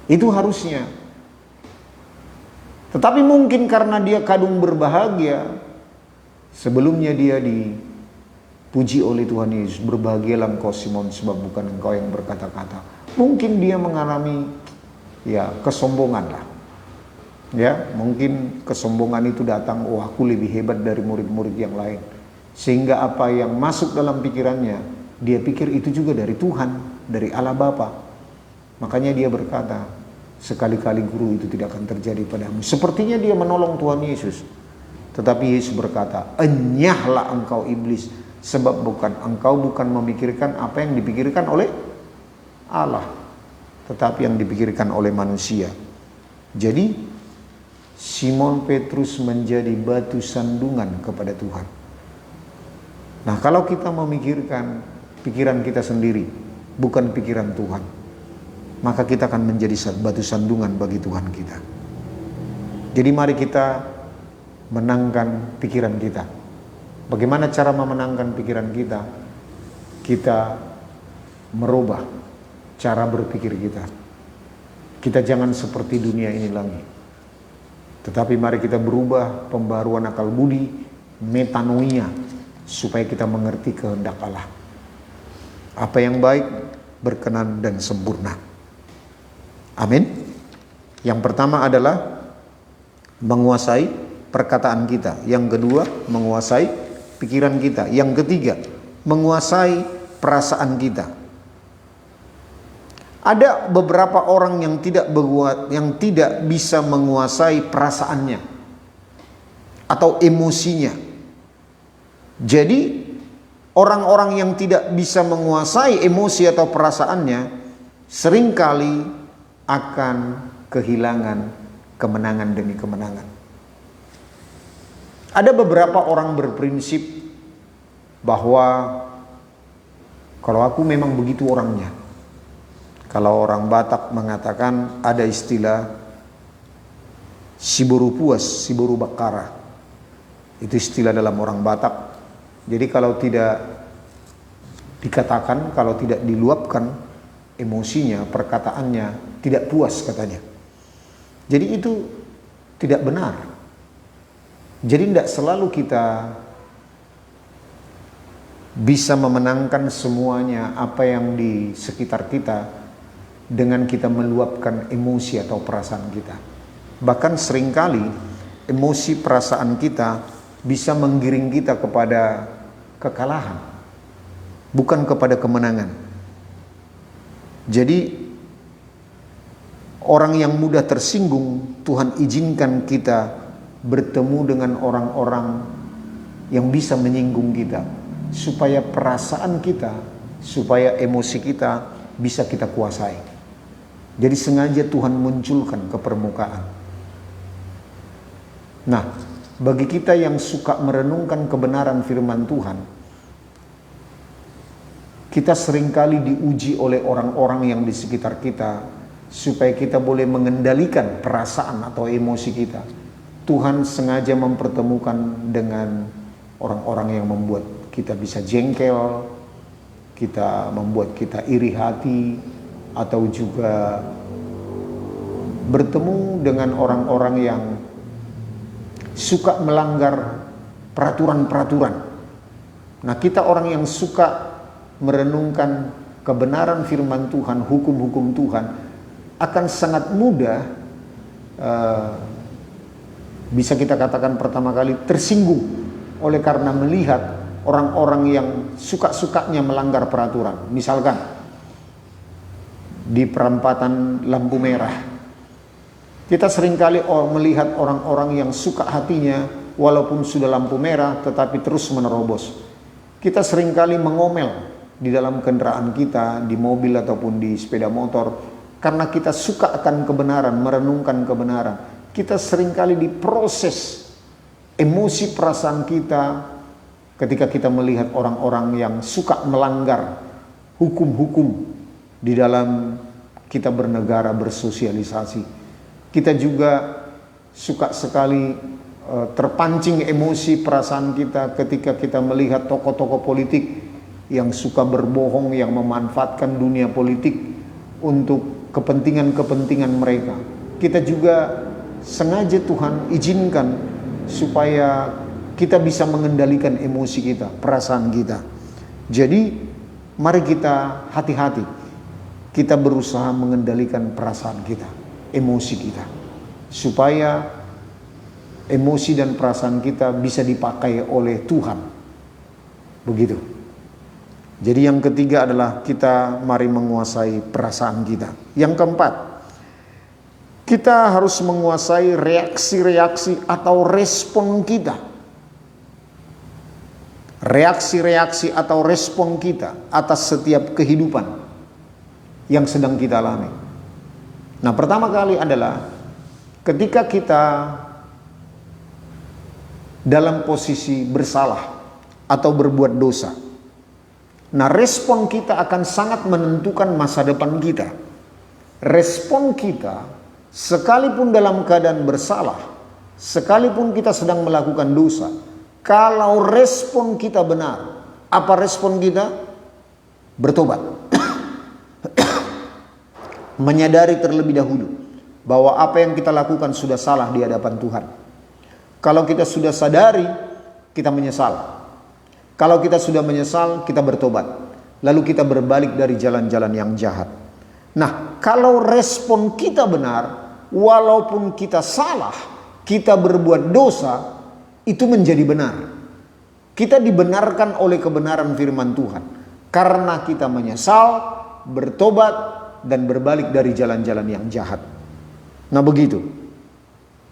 Itu harusnya. Tetapi mungkin karena dia kadung berbahagia, sebelumnya dia dipuji oleh Tuhan Yesus, berbahagialah engkau Simon, sebab bukan engkau yang berkata-kata. Mungkin dia mengalami kesombongan lah. Ya, mungkin kesombongan itu datang, oh aku lebih hebat dari murid-murid yang lain. Sehingga apa yang masuk dalam pikirannya, dia pikir itu juga dari Tuhan, dari Allah Bapa. Makanya dia berkata, sekali-kali guru itu tidak akan terjadi padamu. Sepertinya dia menolong Tuhan Yesus. Tetapi Yesus berkata, enyahlah engkau iblis, sebab engkau bukan memikirkan apa yang dipikirkan oleh Allah, tetapi yang dipikirkan oleh manusia. Jadi Simon Petrus menjadi batu sandungan kepada Tuhan. Nah, kalau kita memikirkan pikiran kita sendiri, bukan pikiran Tuhan, maka kita akan menjadi batu sandungan bagi Tuhan kita. Jadi mari kita menangkan pikiran kita. Bagaimana cara memenangkan pikiran kita? Kita merubah cara berpikir kita. Kita jangan seperti dunia ini lagi. Tetapi mari kita berubah, pembaruan akal budi, metanoia, supaya kita mengerti kehendak Allah. Apa yang baik, berkenan dan sempurna. Amin. Yang pertama adalah menguasai perkataan kita. Yang kedua, menguasai pikiran kita. Yang ketiga, menguasai perasaan kita. Ada beberapa orang yang tidak bisa menguasai perasaannya atau emosinya. Jadi orang-orang yang tidak bisa menguasai emosi atau perasaannya seringkali akan kehilangan kemenangan demi kemenangan. Ada beberapa orang berprinsip bahwa kalau aku memang begitu orangnya. Kalau orang Batak mengatakan ada istilah siburu puas, siburu bakara. Itu istilah dalam orang Batak. Jadi kalau tidak dikatakan, kalau tidak diluapkan emosinya, perkataannya, tidak puas katanya. Jadi itu tidak benar. Jadi tidak selalu kita bisa memenangkan semuanya apa yang di sekitar kita dengan kita meluapkan emosi atau perasaan kita. Bahkan seringkali emosi perasaan kita bisa menggiring kita kepada kekalahan, bukan kepada kemenangan. Jadi orang yang mudah tersinggung, Tuhan izinkan kita bertemu dengan orang-orang yang bisa menyinggung kita, supaya perasaan kita, supaya emosi kita bisa kita kuasai. Jadi sengaja Tuhan munculkan ke permukaan. Nah, bagi kita yang suka merenungkan kebenaran firman Tuhan, kita seringkali diuji oleh orang-orang yang di sekitar kita, supaya kita boleh mengendalikan perasaan atau emosi kita. Tuhan sengaja mempertemukan dengan orang-orang yang membuat kita bisa jengkel, kita membuat kita iri hati, atau juga bertemu dengan orang-orang yang suka melanggar peraturan-peraturan. Nah, kita orang yang suka merenungkan kebenaran firman Tuhan, hukum-hukum Tuhan, akan sangat mudah bisa kita katakan pertama kali tersinggung oleh karena melihat orang-orang yang suka-sukanya melanggar peraturan. Misalkan di perempatan lampu merah, kita seringkali melihat orang-orang yang suka hatinya walaupun sudah lampu merah tetapi terus menerobos. Kita seringkali mengomel di dalam kendaraan kita, di mobil ataupun di sepeda motor, karena kita suka akan kebenaran, merenungkan kebenaran. Kita seringkali diproses emosi perasaan kita ketika kita melihat orang-orang yang suka melanggar hukum-hukum di dalam kita bernegara, bersosialisasi. Kita juga suka sekali terpancing emosi perasaan kita ketika kita melihat tokoh-tokoh politik yang suka berbohong, yang memanfaatkan dunia politik untuk kepentingan-kepentingan mereka. Kita juga sengaja Tuhan izinkan supaya kita bisa mengendalikan emosi kita, perasaan kita. Jadi mari kita hati-hati. Kita berusaha mengendalikan perasaan kita, emosi kita, supaya emosi dan perasaan kita bisa dipakai oleh Tuhan. Begitu. Jadi yang ketiga adalah kita mari menguasai perasaan kita. Yang keempat, kita harus menguasai reaksi-reaksi atau respon kita. Reaksi-reaksi atau respon kita atas setiap kehidupan yang sedang kita alami. Nah, pertama kali adalah ketika kita dalam posisi bersalah atau berbuat dosa. Nah, respon kita akan sangat menentukan masa depan kita. Respon kita sekalipun dalam keadaan bersalah, sekalipun kita sedang melakukan dosa, kalau respon kita benar, apa respon kita? Bertobat. Menyadari terlebih dahulu bahwa apa yang kita lakukan sudah salah di hadapan Tuhan. Kalau kita sudah sadari, kita menyesal. Kalau kita sudah menyesal, kita bertobat. Lalu kita berbalik dari jalan-jalan yang jahat. Nah, kalau respon kita benar, walaupun kita salah, kita berbuat dosa, itu menjadi benar. Kita dibenarkan oleh kebenaran firman Tuhan. Karena kita menyesal, bertobat, dan berbalik dari jalan-jalan yang jahat. Nah, begitu.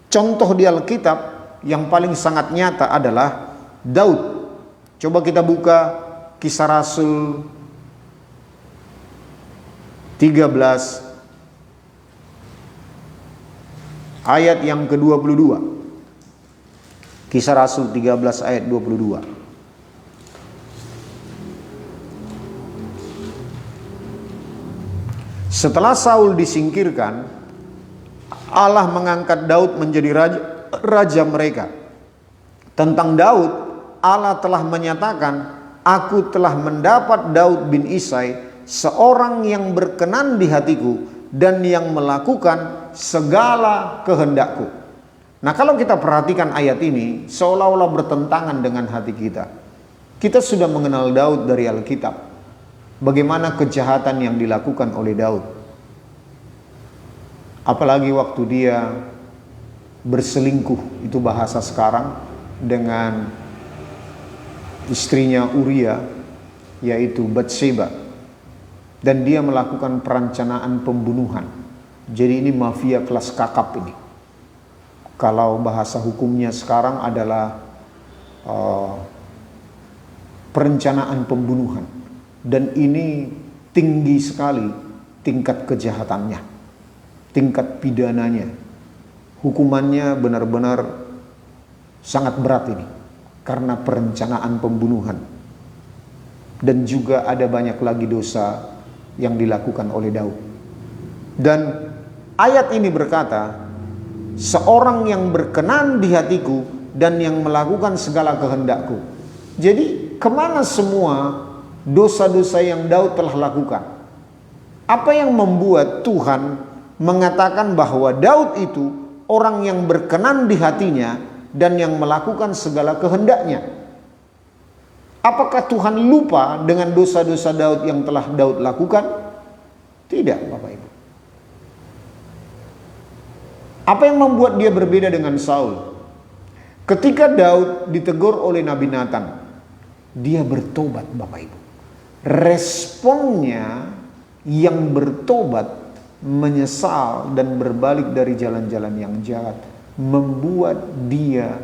Contoh di Alkitab yang paling sangat nyata adalah Daud. Coba kita buka Kisah Rasul 13 ayat yang ke-22. Kisah Rasul 13 ayat 22. Setelah Saul disingkirkan, Allah mengangkat Daud menjadi raja mereka. Tentang Daud, Allah telah menyatakan, aku telah mendapat Daud bin Isai, seorang yang berkenan di hatiku dan yang melakukan segala kehendakku. Nah, kalau kita perhatikan ayat ini, seolah-olah bertentangan dengan hati kita. Kita sudah mengenal Daud dari Alkitab. Bagaimana kejahatan yang dilakukan oleh Daud. Apalagi waktu dia berselingkuh, itu bahasa sekarang, dengan istrinya Uria, yaitu Batseba, dan dia melakukan perencanaan pembunuhan. Jadi ini mafia kelas kakap ini. Kalau bahasa hukumnya sekarang adalah perencanaan pembunuhan, dan ini tinggi sekali tingkat kejahatannya, tingkat pidananya, hukumannya benar-benar sangat berat ini karena perencanaan pembunuhan. Dan juga ada banyak lagi dosa yang dilakukan oleh Daud. Dan ayat ini berkata, seorang yang berkenan di hatiku dan yang melakukan segala kehendakku. Jadi kemana semua dosa-dosa yang Daud telah lakukan? Apa yang membuat Tuhan mengatakan bahwa Daud itu orang yang berkenan di hatinya dan yang melakukan segala kehendaknya? Apakah Tuhan lupa dengan dosa-dosa Daud yang telah Daud lakukan? Tidak, Bapak Ibu. Apa yang membuat dia berbeda dengan Saul? Ketika Daud ditegur oleh Nabi Nathan, dia bertobat, Bapak Ibu. Responnya yang bertobat, menyesal dan berbalik dari jalan-jalan yang jahat, membuat dia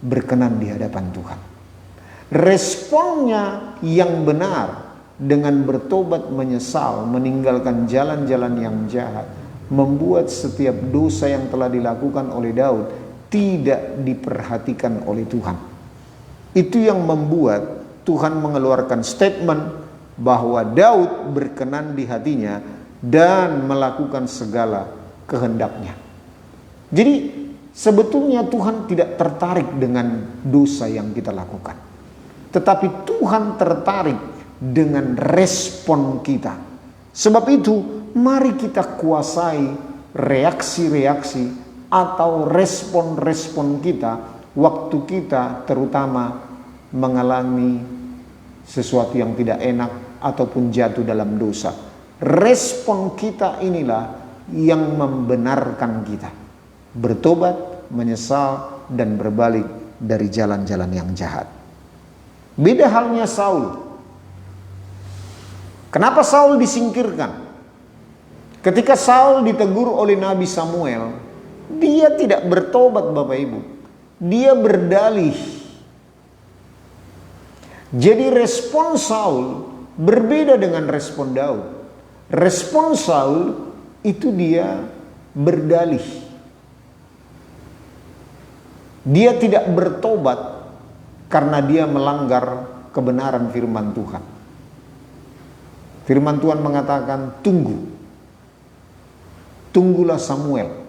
berkenan di hadapan Tuhan. Responnya yang benar dengan bertobat, menyesal, meninggalkan jalan-jalan yang jahat, membuat setiap dosa yang telah dilakukan oleh Daud tidak diperhatikan oleh Tuhan. Itu yang membuat Tuhan mengeluarkan statement bahwa Daud berkenan di hatinya dan melakukan segala kehendaknya. Jadi sebetulnya Tuhan tidak tertarik dengan dosa yang kita lakukan, tetapi Tuhan tertarik dengan respon kita. Sebab itu mari kita kuasai reaksi-reaksi atau respon-respon kita waktu kita terutama mengalami sesuatu yang tidak enak ataupun jatuh dalam dosa. Respon kita inilah yang membenarkan kita bertobat, menyesal, dan berbalik dari jalan-jalan yang jahat. Beda halnya Saul. Kenapa Saul disingkirkan? Ketika Saul ditegur oleh Nabi Samuel, dia tidak bertobat, Bapak Ibu. Dia berdalih. Jadi respon Saul berbeda dengan respon Daud. Respon Saul itu dia berdalih. Dia tidak bertobat karena dia melanggar kebenaran firman Tuhan. Firman Tuhan mengatakan, tunggulah Samuel.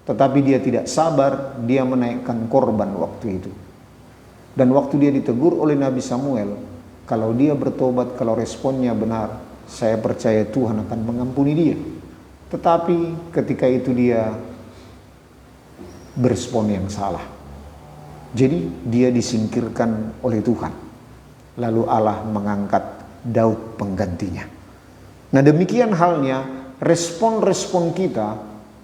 Tetapi dia tidak sabar, dia menaikkan korban waktu itu. Dan waktu dia ditegur oleh Nabi Samuel, kalau dia bertobat, kalau responnya benar, saya percaya Tuhan akan mengampuni dia. Tetapi ketika itu dia berespon yang salah. Jadi dia disingkirkan oleh Tuhan. Lalu Allah mengangkat Daud penggantinya. Nah, demikian halnya respon-respon kita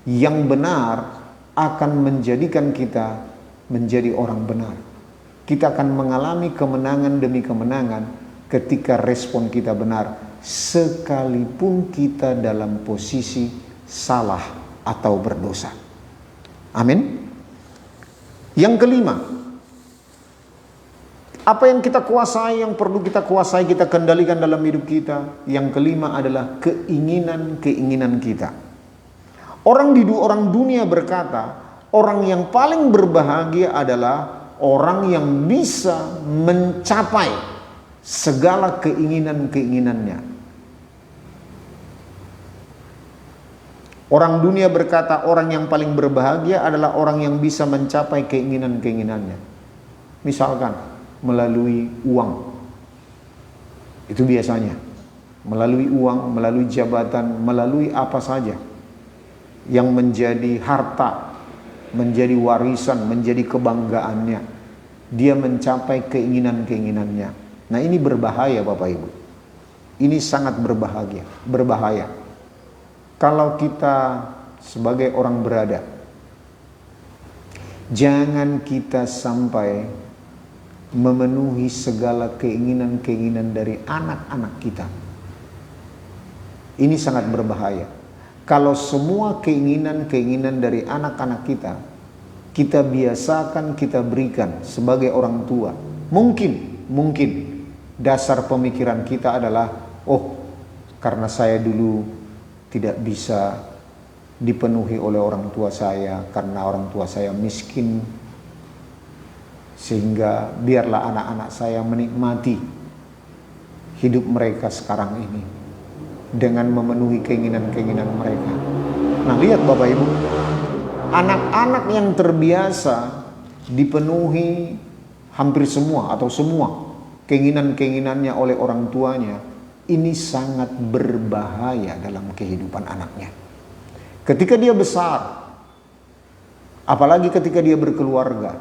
yang benar akan menjadikan kita menjadi orang benar. Kita akan mengalami kemenangan demi kemenangan ketika respon kita benar, sekalipun kita dalam posisi salah atau berdosa. Amin. Yang kelima, apa yang kita kuasai, yang perlu kita kuasai, kita kendalikan dalam hidup kita. Yang kelima adalah keinginan-keinginan kita. Orang dunia berkata, orang yang paling berbahagia adalah orang yang bisa mencapai segala keinginan-keinginannya. Orang dunia berkata orang yang paling berbahagia adalah orang yang bisa mencapai keinginan-keinginannya. Misalkan melalui uang. Itu biasanya. Melalui uang, melalui jabatan, melalui apa saja yang menjadi harta, menjadi warisan, menjadi kebanggaannya. Dia mencapai keinginan-keinginannya. Nah, ini berbahaya, Bapak Ibu. Ini sangat berbahaya. Kalau kita sebagai orang berada, jangan kita sampai memenuhi segala keinginan-keinginan dari anak-anak kita. Ini sangat berbahaya. Kalau semua keinginan-keinginan dari anak-anak kita biasakan, kita berikan sebagai orang tua. Mungkin dasar pemikiran kita adalah, oh, karena saya dulu tidak bisa dipenuhi oleh orang tua saya, karena orang tua saya miskin, sehingga biarlah anak-anak saya menikmati hidup mereka sekarang ini dengan memenuhi keinginan-keinginan mereka. Nah, lihat Bapak Ibu, anak-anak yang terbiasa dipenuhi hampir semua atau semua keinginan-keinginannya oleh orang tuanya, ini sangat berbahaya dalam kehidupan anaknya. Ketika dia besar, apalagi ketika dia berkeluarga,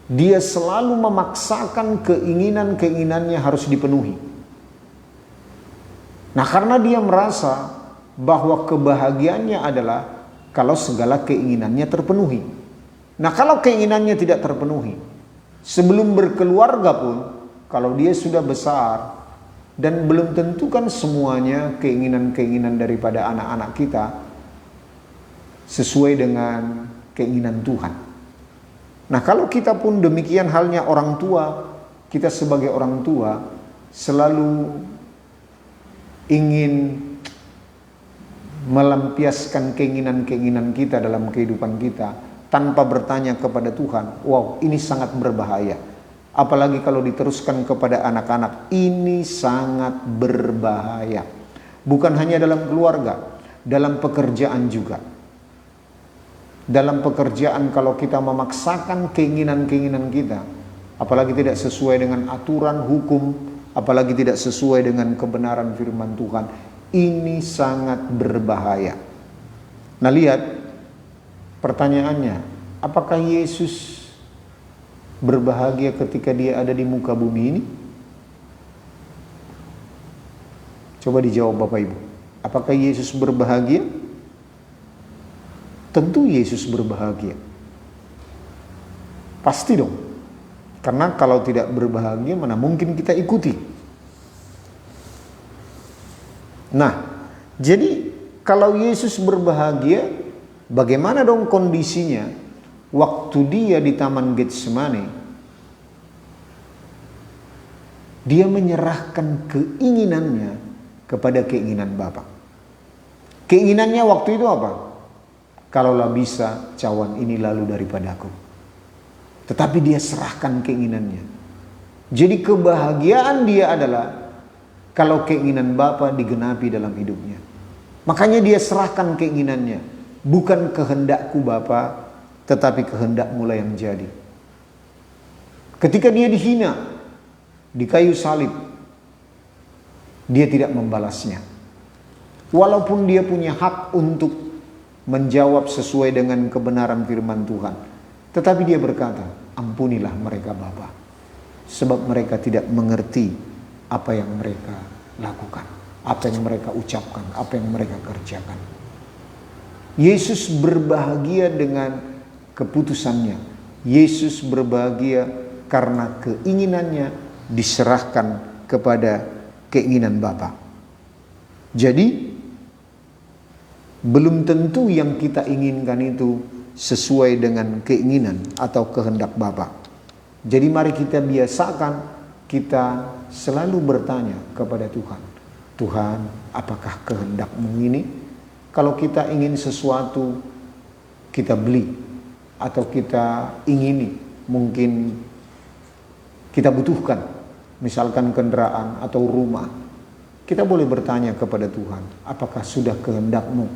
dia selalu memaksakan keinginan-keinginannya harus dipenuhi. Nah, karena dia merasa bahwa kebahagiaannya adalah kalau segala keinginannya terpenuhi. Nah, kalau keinginannya tidak terpenuhi, sebelum berkeluarga pun, kalau dia sudah besar, dan belum tentu kan semuanya keinginan-keinginan daripada anak-anak kita sesuai dengan keinginan Tuhan. Nah, kalau kita pun demikian halnya orang tua, kita sebagai orang tua selalu ingin melampiaskan keinginan-keinginan kita dalam kehidupan kita tanpa bertanya kepada Tuhan. Wow, ini sangat berbahaya. Apalagi kalau diteruskan kepada anak-anak, ini sangat berbahaya. Bukan hanya dalam keluarga, dalam pekerjaan juga. Dalam pekerjaan kalau kita memaksakan keinginan-keinginan kita, apalagi tidak sesuai dengan aturan hukum, apalagi tidak sesuai dengan kebenaran firman Tuhan, ini sangat berbahaya. Nah, lihat pertanyaannya, apakah Yesus berbahagia ketika dia ada di muka bumi ini? Coba dijawab Bapak Ibu. Apakah Yesus berbahagia? Tentu Yesus berbahagia. Pasti dong. Karena kalau tidak berbahagia, mana mungkin kita ikuti. Nah, jadi kalau Yesus berbahagia, bagaimana dong kondisinya waktu dia di Taman Getsemani? Dia menyerahkan keinginannya kepada keinginan Bapa. Keinginannya waktu itu apa? Kalaulah bisa, cawan ini lalu daripadaku. Tetapi dia serahkan keinginannya. Jadi kebahagiaan dia adalah kalau keinginan Bapa digenapi dalam hidupnya. Makanya dia serahkan keinginannya. Bukan kehendakku Bapa, tetapi kehendakmu lah yang jadi. Ketika dia dihina di kayu salib, dia tidak membalasnya. Walaupun dia punya hak untuk menjawab sesuai dengan kebenaran firman Tuhan, tetapi dia berkata, ampunilah mereka Bapa, sebab mereka tidak mengerti apa yang mereka lakukan, apa yang mereka ucapkan, apa yang mereka kerjakan. Yesus berbahagia dengan keputusannya. Yesus berbahagia karena keinginannya diserahkan kepada keinginan Bapa. Jadi belum tentu yang kita inginkan itu sesuai dengan keinginan atau kehendak Bapa. Jadi mari kita biasakan kita selalu bertanya kepada Tuhan. Tuhan, apakah kehendak-Mu ini? Kalau kita ingin sesuatu, kita beli. Atau kita ingini, mungkin kita butuhkan. Misalkan kendaraan atau rumah. Kita boleh bertanya kepada Tuhan, apakah sudah kehendak-Mu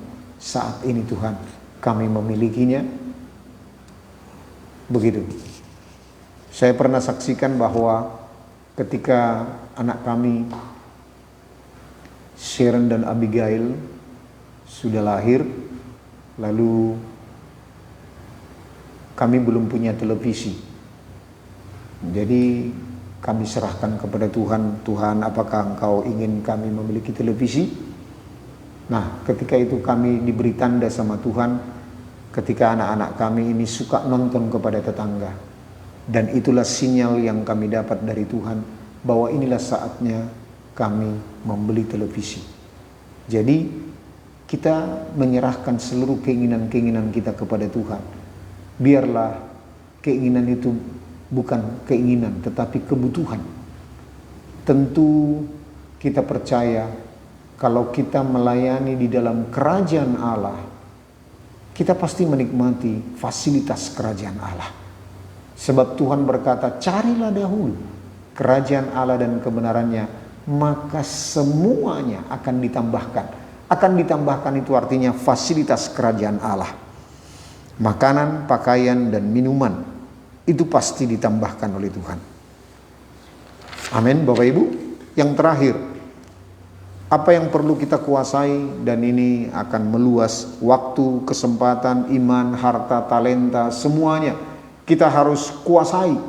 saat ini Tuhan kami memilikinya? Begitu. Saya pernah saksikan bahwa ketika anak kami Sharon dan Abigail sudah lahir, lalu kami belum punya televisi. Jadi kami serahkan kepada Tuhan, Tuhan apakah Engkau ingin kami memiliki televisi? Nah, ketika itu kami diberi tanda sama Tuhan, ketika anak-anak kami ini suka nonton kepada tetangga. Dan itulah sinyal yang kami dapat dari Tuhan, bahwa inilah saatnya kami membeli televisi. Jadi, kita menyerahkan seluruh keinginan-keinginan kita kepada Tuhan. Biarlah keinginan itu bukan keinginan, tetapi kebutuhan. Tentu kita percaya, kalau kita melayani di dalam kerajaan Allah, kita pasti menikmati fasilitas kerajaan Allah. Sebab Tuhan berkata, carilah dahulu kerajaan Allah dan kebenarannya, maka semuanya akan ditambahkan. Akan ditambahkan itu artinya fasilitas kerajaan Allah. Makanan, pakaian, dan minuman, itu pasti ditambahkan oleh Tuhan. Amin, Bapak Ibu. Yang terakhir, apa yang perlu kita kuasai, dan ini akan meluas, waktu, kesempatan, iman, harta, talenta, semuanya kita harus kuasai.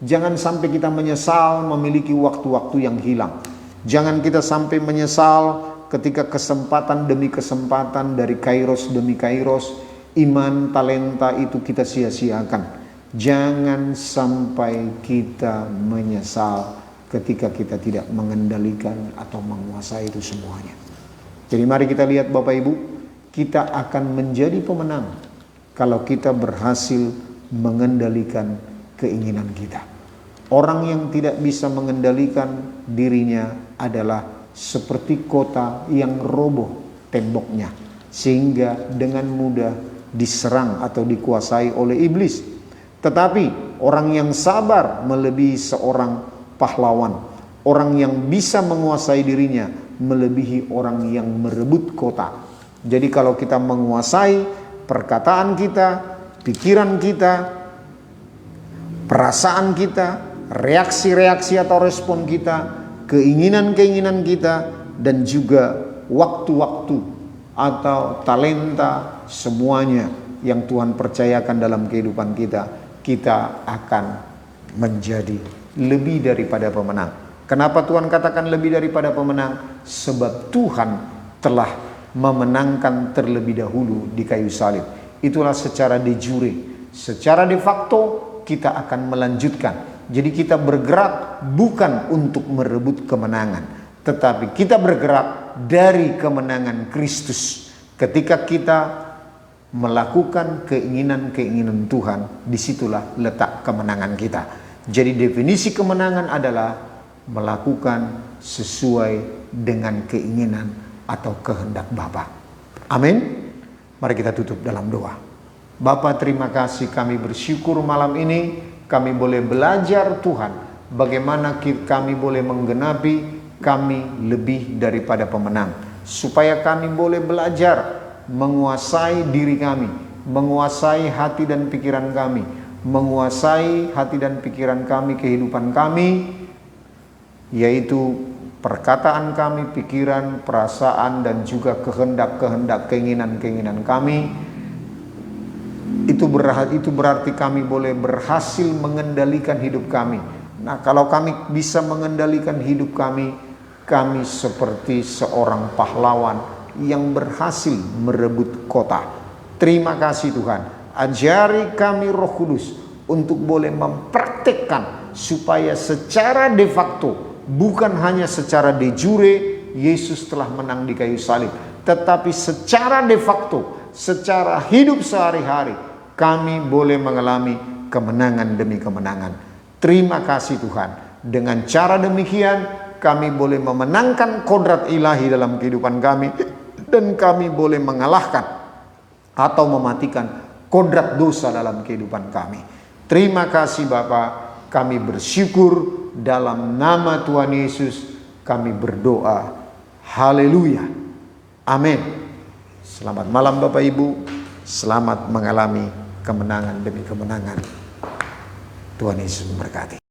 Jangan sampai kita menyesal memiliki waktu-waktu yang hilang. Jangan kita sampai menyesal ketika kesempatan demi kesempatan, dari kairos demi kairos, iman, talenta itu kita sia-siakan. Jangan sampai kita menyesal ketika kita tidak mengendalikan atau menguasai itu semuanya. Jadi mari kita lihat Bapak Ibu, kita akan menjadi pemenang kalau kita berhasil mengendalikan keinginan kita. Orang yang tidak bisa mengendalikan dirinya adalah seperti kota yang roboh temboknya, sehingga dengan mudah diserang atau dikuasai oleh iblis. Tetapi orang yang sabar melebihi seorang pahlawan. Orang yang bisa menguasai dirinya melebihi orang yang merebut kota. Jadi kalau kita menguasai perkataan kita, pikiran kita, perasaan kita, reaksi-reaksi atau respon kita, keinginan-keinginan kita, dan juga waktu-waktu atau talenta, semuanya yang Tuhan percayakan dalam kehidupan kita, kita akan menjadi lebih daripada pemenang. Kenapa Tuhan katakan lebih daripada pemenang? Sebab Tuhan telah memenangkan terlebih dahulu di kayu salib. Itulah secara de jure. Secara de facto kita akan melanjutkan. Jadi kita bergerak bukan untuk merebut kemenangan, tetapi kita bergerak dari kemenangan Kristus. Ketika kita melakukan keinginan-keinginan Tuhan, disitulah letak kemenangan kita. Jadi definisi kemenangan adalah melakukan sesuai dengan keinginan atau kehendak Bapa. Amin. Mari kita tutup dalam doa. Bapa, terima kasih, kami bersyukur malam ini kami boleh belajar Tuhan, bagaimana kami boleh menggenapi kami lebih daripada pemenang. Supaya kami boleh belajar menguasai diri kami, menguasai hati dan pikiran kami, menguasai hati dan pikiran kami, kehidupan kami, yaitu perkataan kami, pikiran, perasaan, dan juga kehendak-kehendak, keinginan-keinginan kami. Itu berarti kami boleh berhasil mengendalikan hidup kami. Nah, kalau kami bisa mengendalikan hidup kami, kami seperti seorang pahlawan yang berhasil merebut kota. Terima kasih Tuhan. Ajari kami Roh Kudus untuk boleh mempraktekkan supaya secara de facto, bukan hanya secara de jure, Yesus telah menang di kayu salib, tetapi secara de facto, secara hidup sehari-hari, kami boleh mengalami kemenangan demi kemenangan. Terima kasih Tuhan. Dengan cara demikian, kami boleh memenangkan kodrat ilahi dalam kehidupan kami, dan kami boleh mengalahkan atau mematikan kodrat dosa dalam kehidupan kami. Terima kasih Bapa, kami bersyukur dalam nama Tuhan Yesus kami berdoa. Haleluya. Amin. Selamat malam Bapak Ibu. Selamat mengalami kemenangan demi kemenangan. Tuhan Yesus memberkati.